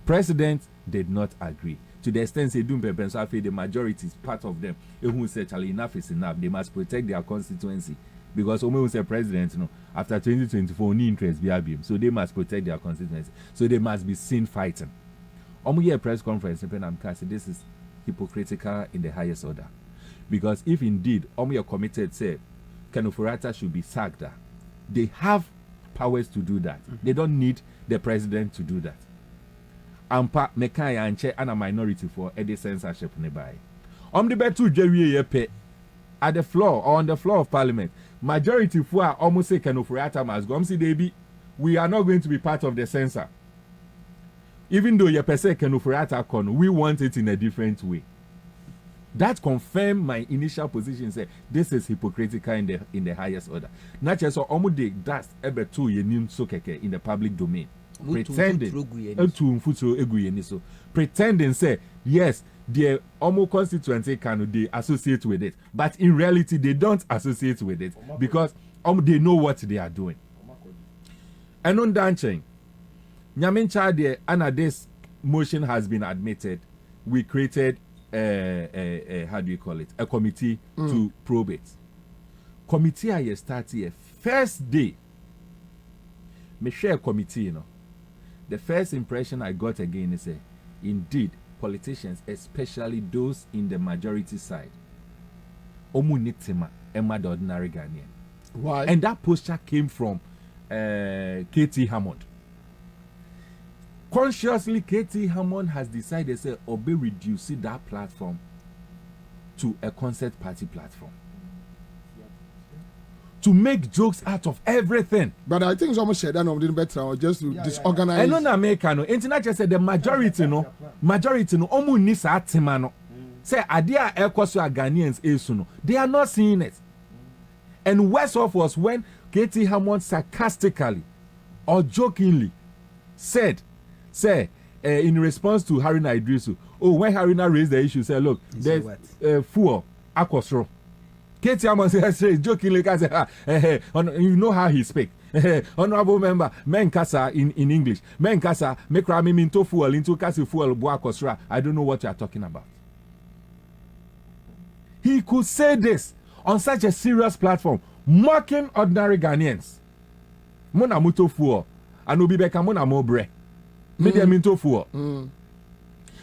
President did not agree. To the extent they do the majority is part of them. Who said enough is enough. They must protect their constituency. Because Omo was a president, after 2024, no interest BRBM. So they must protect their constituency. So they must be seen fighting. Omo here press conference, this is hypocritical in the highest order. Because if indeed Omo are committed, say, Kenoforiata should be sacked, they have powers to do that. They don't need the president to do that. Ampa Mekaya Anche and a minority for a censorship nearby. The betu Jerry at the floor or on the floor of parliament. Majority for almost say Kenoforiata must go. We are not going to be part of the censor. Even though you say Kenoforiata con, we want it in a different way. That confirmed my initial position. Say this is hypocritical in the highest order. Not just so omude that's ever two yenim so keke in the public domain. Pretending say yes, the Omo constituency can they associate with it, but in reality they don't associate with it because they know what they are doing. And on dancing, Nyamincha there, and this motion has been admitted. We created how do you call it? A committee to probe it. Committee I start here first day. Me share committee, The first impression I got again is indeed politicians, especially those in the majority side, omunitima Emma the ordinary Ghanaian. Why? And that posture came from K.T. Hammond. Consciously, K.T. Hammond has decided to reduce that platform to a concert party platform. To make jokes out of everything. But I think someone said that didn't better just to disorganize. I know American. Internet just said the majority omu nisa atimano. Say adia ekoso Ghanaians esuno. They are not seeing it. And worse off was when K.T. Hammond sarcastically or jokingly said, in response to Haruna Idrisu, when Haruna raised the issue, said, look, there's fuel, akosro. K.T. Hammond said, jokingly, you know how he speaks. Honorable member, Menkasa in English. Menkasa, make rami into fuel, into kasi fuel, boakosra. I don't know what you are talking about. He could say this on such a serious platform, mocking ordinary Ghanaians. Mona muto fuel, anubi beka mona mobre. Media minto fuel.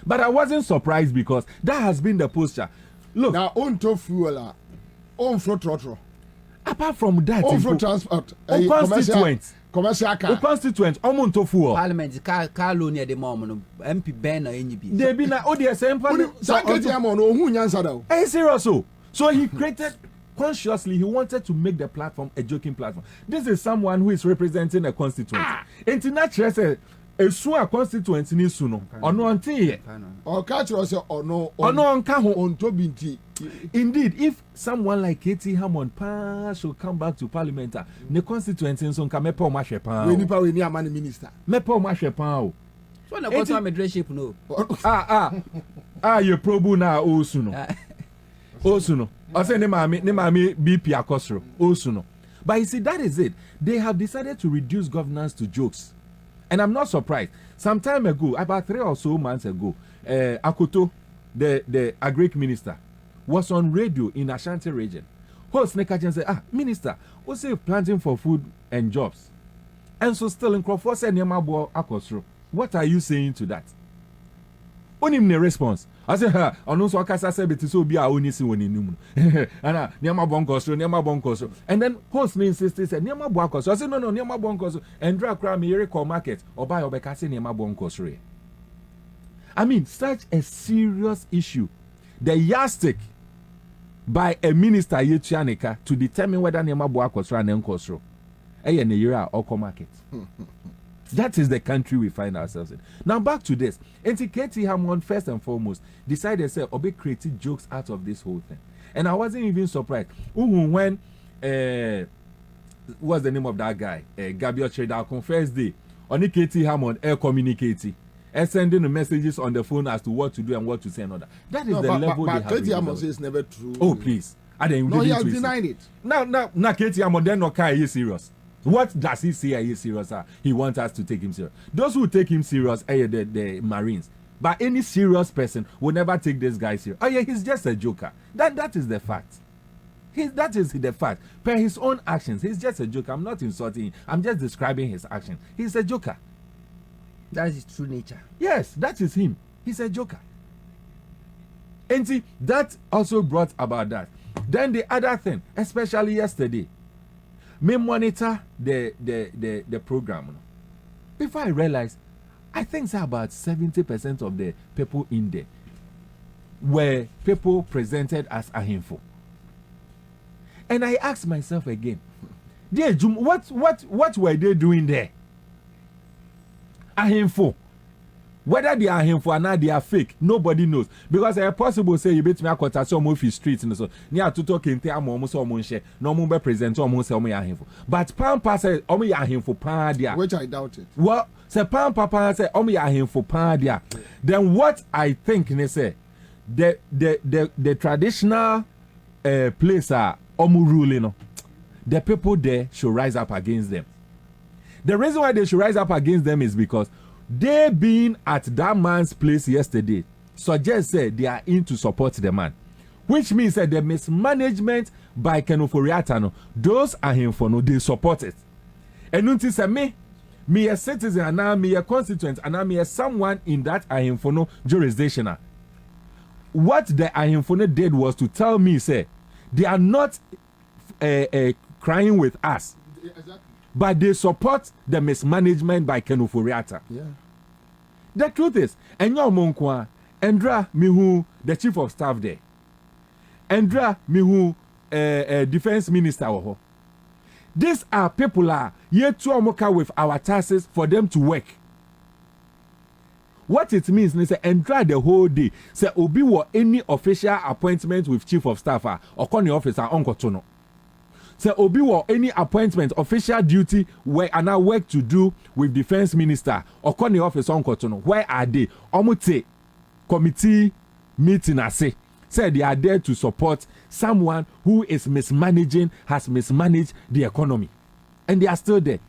But I wasn't surprised because that has been the posture. Look, now on to fuel. On float trotro. Apart from that, on float transport. Commercial car. Constituent. On to fuel. Parliament car loan near the moment. MP Ben or any. They be na the same parliament. Serious. So he created consciously. He wanted to make the platform a joking platform. This is someone who is representing a constituent. International. A constituent in Suno. Or no auntie. Or catch us or no on Tobinti. Indeed, if someone like K.T. Hammond should come back to Parliament, the constituency in Sonka Mepo Mashepan. We need a man minister. Mepo Mashepan. So na go to administration no. You probu na Osuno. Osuno. I say ne mami BP akosro. Osuno. But you see, that is it. They have decided to reduce governance to jokes. And I'm not surprised. Some time ago, about 3 or so months ago, Akoto, the agric minister, was on radio in Ashanti region. Host Nekajan said, Minister, what's he planting for food and jobs? And so still in Crawford said, what are you saying to that? Only in response. I said, on also Akasa said it so be our only see when in and Niama Bonkos. And then host me insisted, said Niama Bonkos. I said, no, Niama Bonkos. And drag crime Miracle Market or buy Obekasi Niama Bonkos. I mean, such a serious issue. The yardstick by a minister yetuanika to determine whether nema boa kosro and enkosro. Eye ne yira oko market. That is the country we find ourselves in. Now back to this. NTKT Hammond first and foremost decided to say Obi created jokes out of this whole thing. And I wasn't even surprised. When what's the name of that guy? Gabriel Chedakon first day. On KT Hammond air communicating and sending the messages on the phone as to what to do and what to say and all that. That is the level they have. But KT Hammond says it's never true. Oh please. No, he has denied it. Now KT Hammond then not are you serious? What does he say? Are you serious? He wants us to take him serious. Those who take him serious are the Marines. But any serious person will never take this guy serious. Oh yeah, he's just a joker. That is the fact. That is the fact. Per his own actions, he's just a joker. I'm not insulting him. I'm just describing his action. He's a joker. That is his true nature. Yes, that is him. He's a joker. And see, that also brought about that. Then the other thing, especially yesterday, me monitor the program. Before I realized, I think it's about 70% of the people in there were people presented as ahimfo. And I asked myself again, what were they doing there? Ahimfo. Whether they are ahimfo or not, they are fake. Nobody knows. Because it's possible say you bet me a quarter some of the streets and so near to talk in the almost almost share. No more present almost ahimfo. But Pampa said, ahimfo padia. Which I doubt it. Well, say Pampa said, ahimfo padia. Then what I think they say, the traditional place are ruling. The people there should rise up against them. The reason why they should rise up against them is because they being at that man's place yesterday suggests that they are in to support the man, which means that the mismanagement by Kenoforiata, those are him for no, they support it. And notice me a citizen and now me a constituent and now me a someone in that ahimfono jurisdiction. What the ahimfono did was to tell me, say, they are not crying with us. Exactly. But they support the mismanagement by Kenoforiata. Yeah. The truth is, Enyo Monkwa, Endra Mihu, the chief of staff there. Endra Mihu, defense minister. These are people are yet to amoka with our taxes for them to work. What it means is Endra the whole day. Say Obi or any official appointment with chief of staff or county officer Uncle Tono. Say Obi or any appointment, official duty, where and now work to do with defense minister or county officer on Kotono. Where are they? Omute committee meeting say they are there to support someone who is has mismanaged the economy. And they are still there.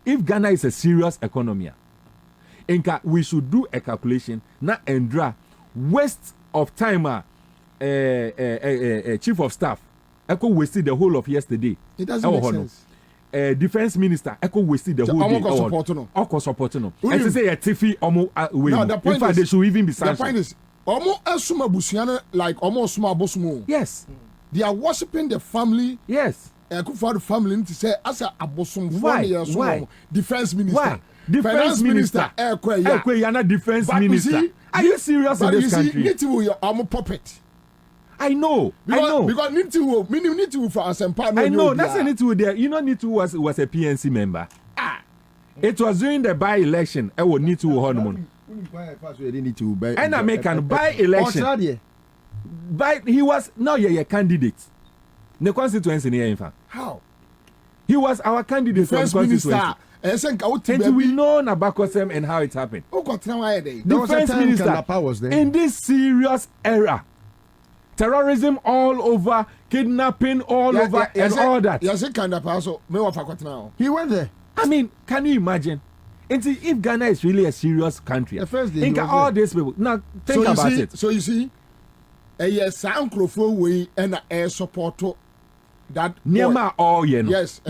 If Ghana is a serious economy, we should do a calculation, not Endra, waste of time, chief of staff. Echo wasted the whole of yesterday. It doesn't make sense. Defense minister Echo wasted the whole day. Oko support no. And to say a tiffy no, the point in fact, is, they should even be sanctioned. The point is, asuma busiana like asuma bosumo. Yes. They are worshiping the family. Yes. Kufa the family to say as a abosum. Why? Defense minister. Why? Defense minister. You're not defense minister. Are you serious in this country? Niti puppet. I know. Because Nitu for Asempa. I know. That's a Nitu there. You know, Nitu was a PNC member. It was during the by-election. I would Nitu honeymoon. And I make an by-election. He was now a candidate. The constituency near him. How? He was our candidate for the constituency. And we know Nabakosem and how it happened. Defense minister in this serious era. Terrorism all over, kidnapping all over, and all that. He went there. I mean, can you imagine? And see, if Ghana is really a serious country, think all these people. Now, think about it. So you see, a yes, Uncle way and a support that. Nema all you know. Yes.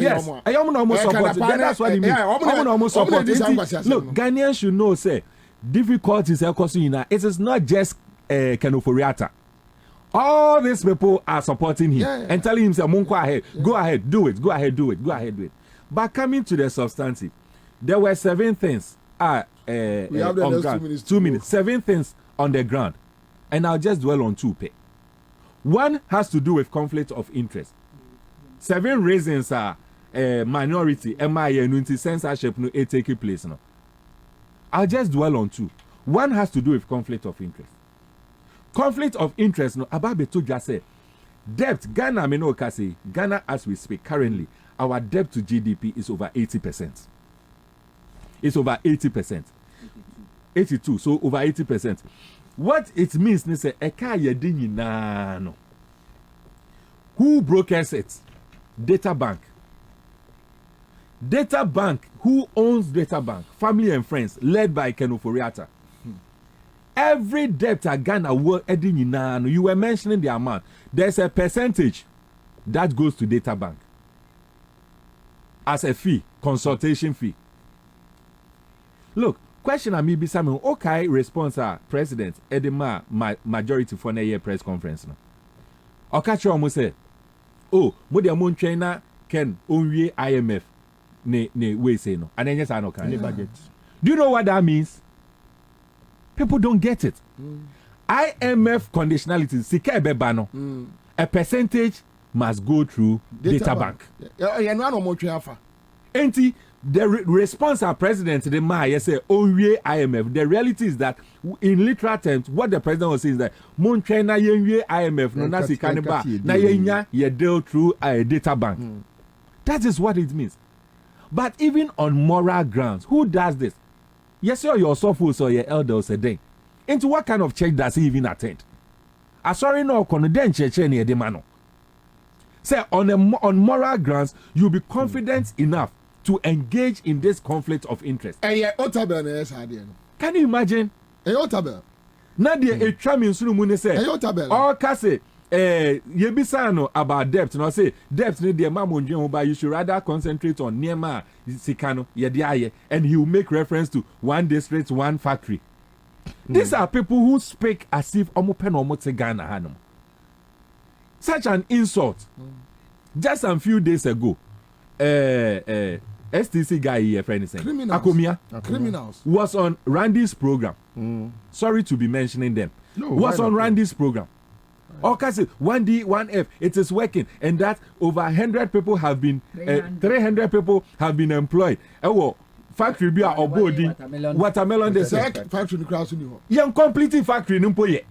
I almost support. That's what it means. I almost support. Look, Ghanaians should know, say, difficulties are causing. It is not just Kenoforiata. All these people are supporting him and telling him, go ahead, do it. But coming to the substantive, there were 7 things we have the on ground. 2 minutes. 7 things on the ground. And I'll just dwell on 2. One has to do with conflict of interest. 7 reasons are minority, MIA, and censorship no take place. No. I'll just dwell on 2. One has to do with conflict of interest. Conflict of interest, no, Ababeto just said, debt, Ghana, me no say, Ghana as we speak currently, our debt to GDP is over 80%. It's over 80%. 82, so over 80%. What it means, they say, no. Who brokers it? Data Bank. Data Bank, who owns Data Bank? Family and friends, led by Ken Ofori-Atta. Every debt at Ghana, you were mentioning the amount. There's a percentage that goes to Data Bank as a fee, consultation fee. Look, question I may be some okay response president Edema majority for a year press conference. No. Okachi almost say, oh, Modia Moon China can only IMF ne we say no. And then yes, I know can budget. Do you know what that means? People don't get it. IMF conditionality, a percentage must go through Data Bank. And the response our president the Maya say only IMF. The reality is that in literal terms, what the president was saying is that Mon China IMF no nasi kaniba na yenya ye deal through a Data Bank. That is what it means. But even on moral grounds, who does this? Yes, your sophos or your elders a day. Into what kind of church does he even attend? Sorry, no, then church near the mano. Say on moral grounds, you'll be confident enough to engage in this conflict of interest. Can you imagine? Nadia a charming Sulumune say, all Casse, Yebisano about debt. No, say debt need the Mamun, but you should rather concentrate on Niema Sikano, Yadiaye, and he will make reference to one district, one factory. These are people who speak as if Omopen Omote Ghana Hanum. Such an insult. Just a few days ago, STC guy here, friend, criminals was on Randy's program. Sorry to be mentioning them. No, was on Randy's program. Okay, 1D, 1F, it is working, and that over 100 people have been, 300 people have been employed. Factory be or body watermelon they say factory cross you young completing factory nimpo ye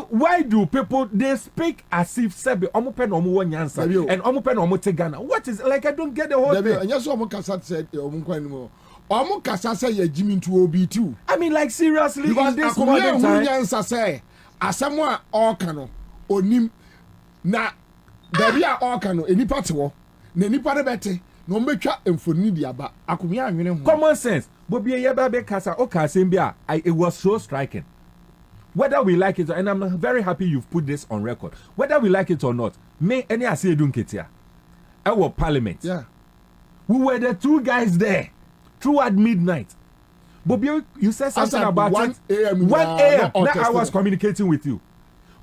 why do people they speak as if sebe omo pen omo won Ansah and omo pen omo te Ghana? What is like? I don't get the whole thing. And yes, omo kasa said omo kwan anymore. Omo kasa say ye Jimmy to obi too. I mean, like seriously, because in this modern time Ansah say asemwa all kano onim na baby a all kano enipa te wo na enipa de bete. Common sense. Bobie Yeba Kasa Okasimbia, it was so striking. Whether we like it, and I'm very happy you've put this on record. Whether we like it or not, may any Asiye Dunketia, our parliament. Yeah. We were the 2 guys there throughout midnight. Bobie, you said something about 1 a.m. 1 a.m. Now I was communicating with you.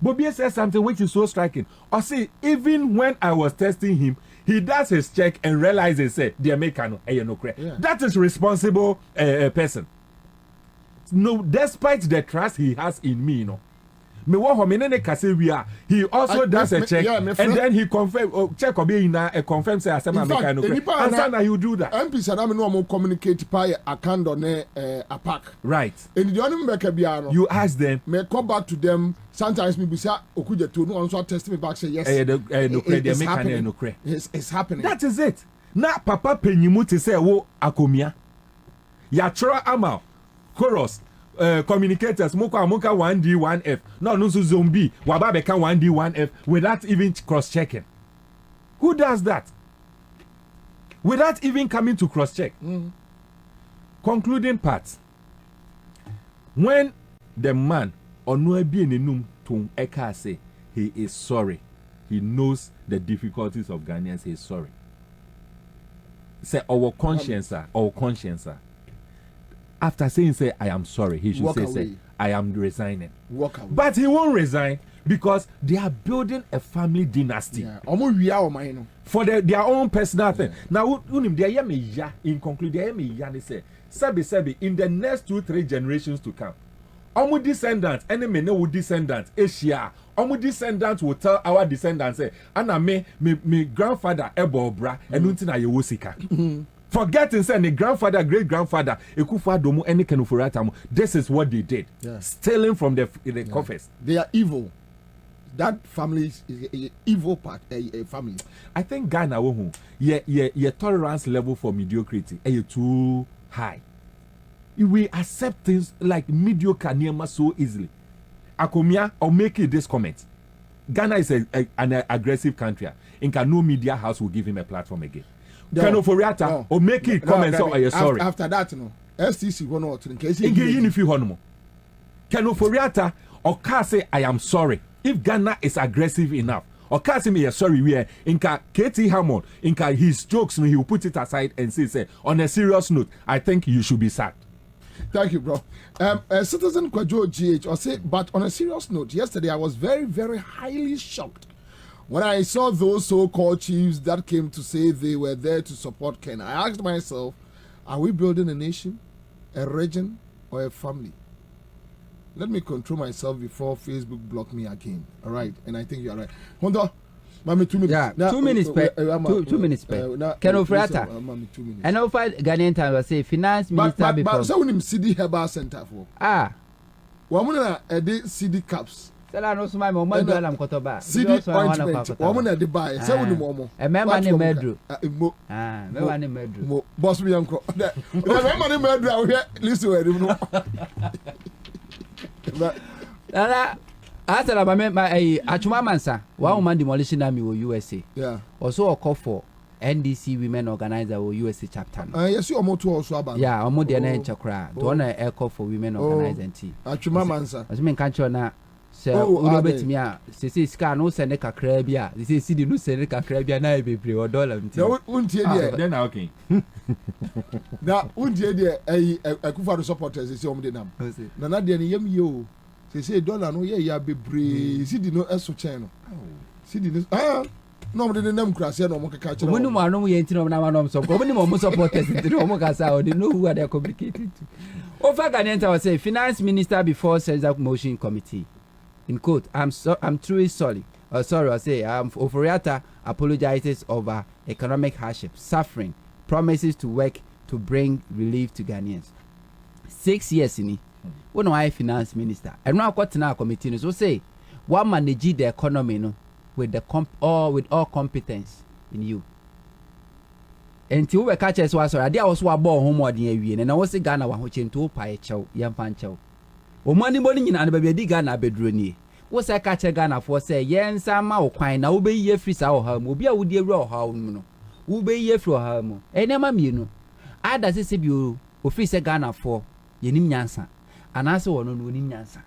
Bobie said something which is so striking. I see, even when I was testing him, he does his check and realizes, say, dear Mekano, that is responsible person. No, despite the trust he has in me, he also does a check and then he confirm check confirm say asema Mekano. Ansah you do that. MP said I'm no communicate by a candle a pack. Right. And the only make a you ask them. May come back to them. Sometimes me say okuja to no answer test me back say yes. It's happening. That is it. Na papa penyimu te say wo akomia. Ya tro ama chorus communicators muka 1D 1F. No zombie waba beka 1D 1F without even cross checking. Who does that? Without even coming to cross check. Concluding part. When the man Onuebi to Eka say he is sorry. He knows the difficulties of Ghanaians. He is sorry. Say our conscience, after saying say I am sorry, he should say I am resigning. But he won't resign because they are building a family dynasty. Yeah. For their own personal thing. Now, in conclusion, they say, Sebi, in the next 2-3 generations to come, Omu descendants, any me no descendants, Asia. Omu descendants will tell our descendants, say, Anna me grandfather Ebo Bra, and Untina Yewosika. Forgetting saying the grandfather, great grandfather, Ekufa Domu, any Kenufuratamu. This is what they did. Yeah. Stealing from the coffers. They are evil. That family is a evil part, a family. I think Ghana, your tolerance level for mediocrity is too high. We accept things like mediocre near so easily. Akomia, I'll make you this comment. Ghana is an aggressive country. In no media house will give him a platform again. Kenoforiata, or make it comments or you're sorry. After that, no. STC one or two in case if you honomo. Kenoforiata or can say I am sorry. If Ghana is aggressive enough, or can't say me sorry, we are Inka Katie Hammond, Inka his jokes, he will put it aside and say, on a serious note, I think you should be sacked. Thank you, bro. A citizen Kwajo GH or say, but on a serious note, yesterday I was very, very highly shocked when I saw those so-called chiefs that came to say they were there to support Ken. I asked myself, are we building a nation, a region, or a family? Let me control myself before Facebook block me again. All right, and I think you are right. Honda, Mami, 2 minutes. Yeah, now, 2 minutes per. 2 minutes per. Kenoforiata. Mami, 2 minutes. And over Ghanaian time, I say finance minister before. But so when CD Herbal Center for. Woman a day CD caps. Sala no suma mo ma do alam kotoba. CD ointment. Woman a dey buy. Say we mo. E member ne medru. Member ne medru. Boss me yanko. The member ne medru I hear listen we no. Ansah Achuma Ansah, one man demolition army or USA. Yeah. Also a call for NDC women organizer or USA chapter. Yes, you are also about. Yeah, I'm more than a chakra. Don't a call for women organizing tea. Achuma Ansah. As men can't you now. So, me, say, Scan no send a crabia. This is city no send a crabia, na be or dollar. Then okay. Now, won't you a Kufa supporters is your name? Nana, dear, you say, dollar no, yeah, be brave. City no so channel. City no, the name crash, no more catch. When no one we ain't no one so many more supporters into the Omocasa, they know who are they complicated. Over Ghanaian was say finance minister before sends up motion committee. In quote, I'm truly sorry. Sorry, I say, Oforiata apologizes over economic hardship, suffering, promises to work to bring relief to Ghanaians. 6 years in it, when I finance minister, and now got to now committee, so say, one manage the economy no, with with all competence in you. Until we catch us was already, I was born homework in a year, and I was a Ghana one which into pie chow, young pancho. O money morning in another baby Ghana bedroom. Was I catch a Ghana for say, yen sama o quine, now be ye free our home, will be a would ye raw how no. Will be ye through her mo. And never me no. I does it say you, who free a Ghana for yenim yansa, and also one on yansa.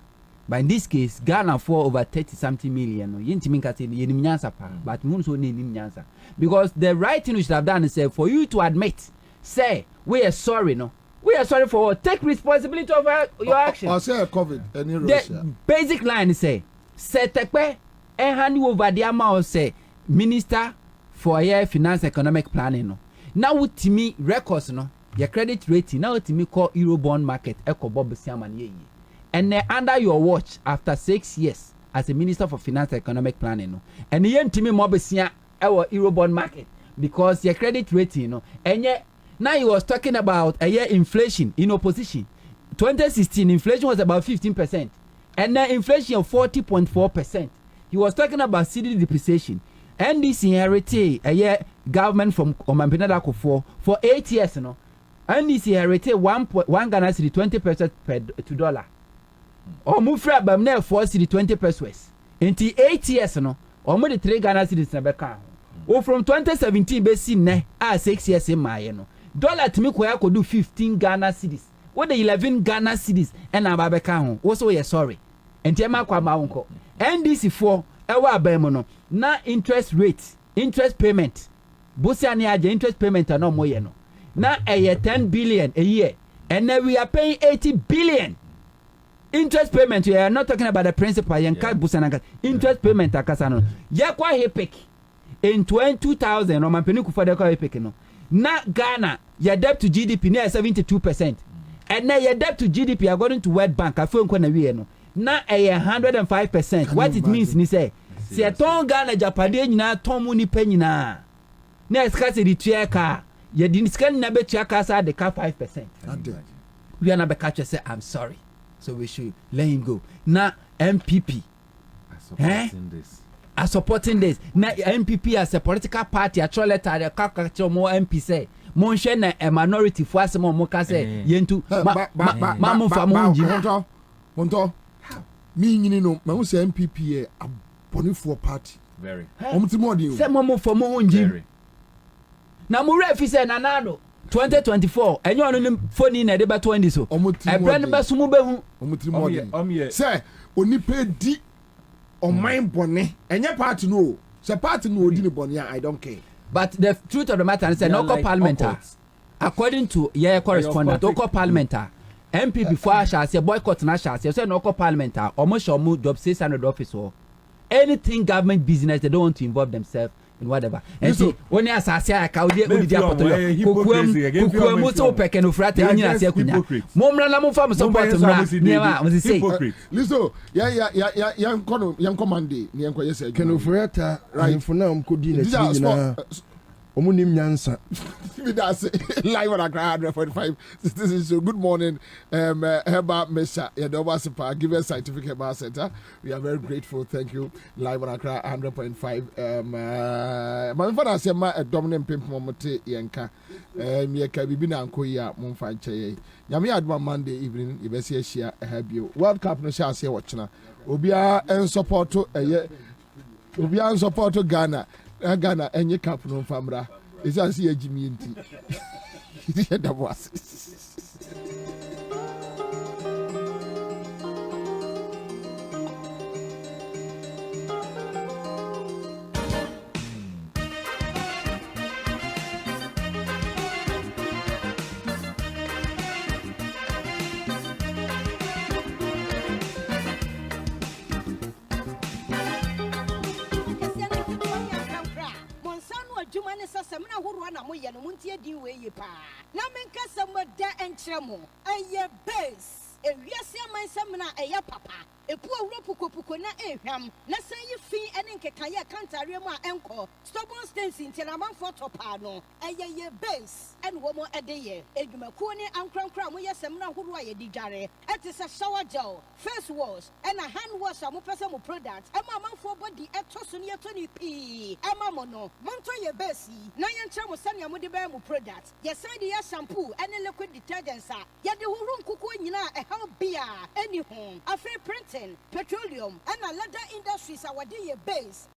But in this case, Ghana for over 30-something million, no yintiminka yenim yansa pa, but moon so name yansa. Because the right thing you should have done is say, for you to admit, say, we are sorry, no. We are sorry for what? Take responsibility of your actions. I say COVID. The basic line say, tekpe hand you over the amount say minister for your finance economic planning. No. Now with me records no, your credit rating now with me call Eurobond market echo Bob Siaman ye. And then under your watch after 6 years as a minister for finance economic planning no, and the end to me Mobesia our Eurobond market because your credit rating no, and yet. Now he was talking about a year inflation in opposition. 2016 inflation was about 15%, and now inflation of 40.4%. He was talking about city depreciation. NDC inherited a year government from Omampinada for 8 years, you know. NDC inherited 1 Ghana city 20% per to dollar. Or move from Bamne 4 city 20 pesos. Until 8 years, you know. Or more the 3 Ghana cities never come. Or from 2017 basi ne 6 years in my you know. Dollar to me could do 15 Ghana cedis. What the 11 Ghana cedis and Ababeka home. Also, you're sorry. And Tema Kwama uncle. NDC 4 Ewa Bemono. Na interest rate, interest payment. Busiani aja interest payment are no more yeno. Na a year 10 billion a year. And then we are paying 80 billion. Interest payment, we are not talking about the principal. Interest payment akasano. Yakwa hepek. In 2000, Roman Peniku for the hepek no. Na Ghana, your debt to GDP near 72%. And now your debt to GDP according to World Bank, I feel no. Now a 105%. What it means, ni say, si a ton Ghana Japan na ton muni penny na. Na skase di car. Ye didn't scan na be car sa the car 5%. We are not be catch say I'm sorry. So we should let him go. Now MPP are supporting this. Now MPP as a political party, a troll letter, a caricature more MP say. Monshé na a minority for us more say yentu mamu famunji. Honto. Me no, my say MPP a boni for party. Very. Omtimodi. Say mamu for monji. Na mu refi say nanano 2024 enyo anu ni phone na de ba 20 so. E brand ba sumu be hu. Omtimodi. Say onipa di oman boni. Enye party no. Say party no odi ni boni I don't care. But the truth of the matter is no like parliamentar. According to your correspondent, local parliamentar. MP before I shall say boycott na shall say no parliamentar almost show mu job 600 office or anything government business they don't want to involve themselves in whatever. And so when you assassin I can odi apoto kukuem so peke no frate onyi na se kunya momra na mo fam support mra niema mo say listo ya nko Monday ni enko yesa kenofrata right for now mkodi na china omunim nyansa live on Accra 145 this is so good morning Heba Mesha Yadoba Sipa give us certificate bar center we are very grateful thank you live on Accra 100.5 my father say ma dominant pimp momote yenka me ka bibi na anko ya momfa nche nyame adwa Monday evening ibesi ahia habio world cup no sha se watchna obia en support obia en support Ghana Ghana enye cap no famra isa si ejimi enti iti da boss Semina huru na moye no muntie din we yi pa na menka semda enkremo eye base ewiase aman semina eye papa epu awuropu kopuko na ehwam na san yi fi ene nkekaye kantare mu a enko stubborn stance ntina manfo topa no eye base ene wo mo edeye edwumaku ne ankrankra mo ye semina huru a ye digare etise shower gel face wash ena hand wash a mo pese mo product ema manfo body etoso ne etoni pi ema mo no monto ye base na ye ntra mo sane mo de ba mo product ye side ye shampoo ene liquid detergents a ye de huru nkuku nyina e how bia eni ho afre printing petroleum and a leather industries are what they base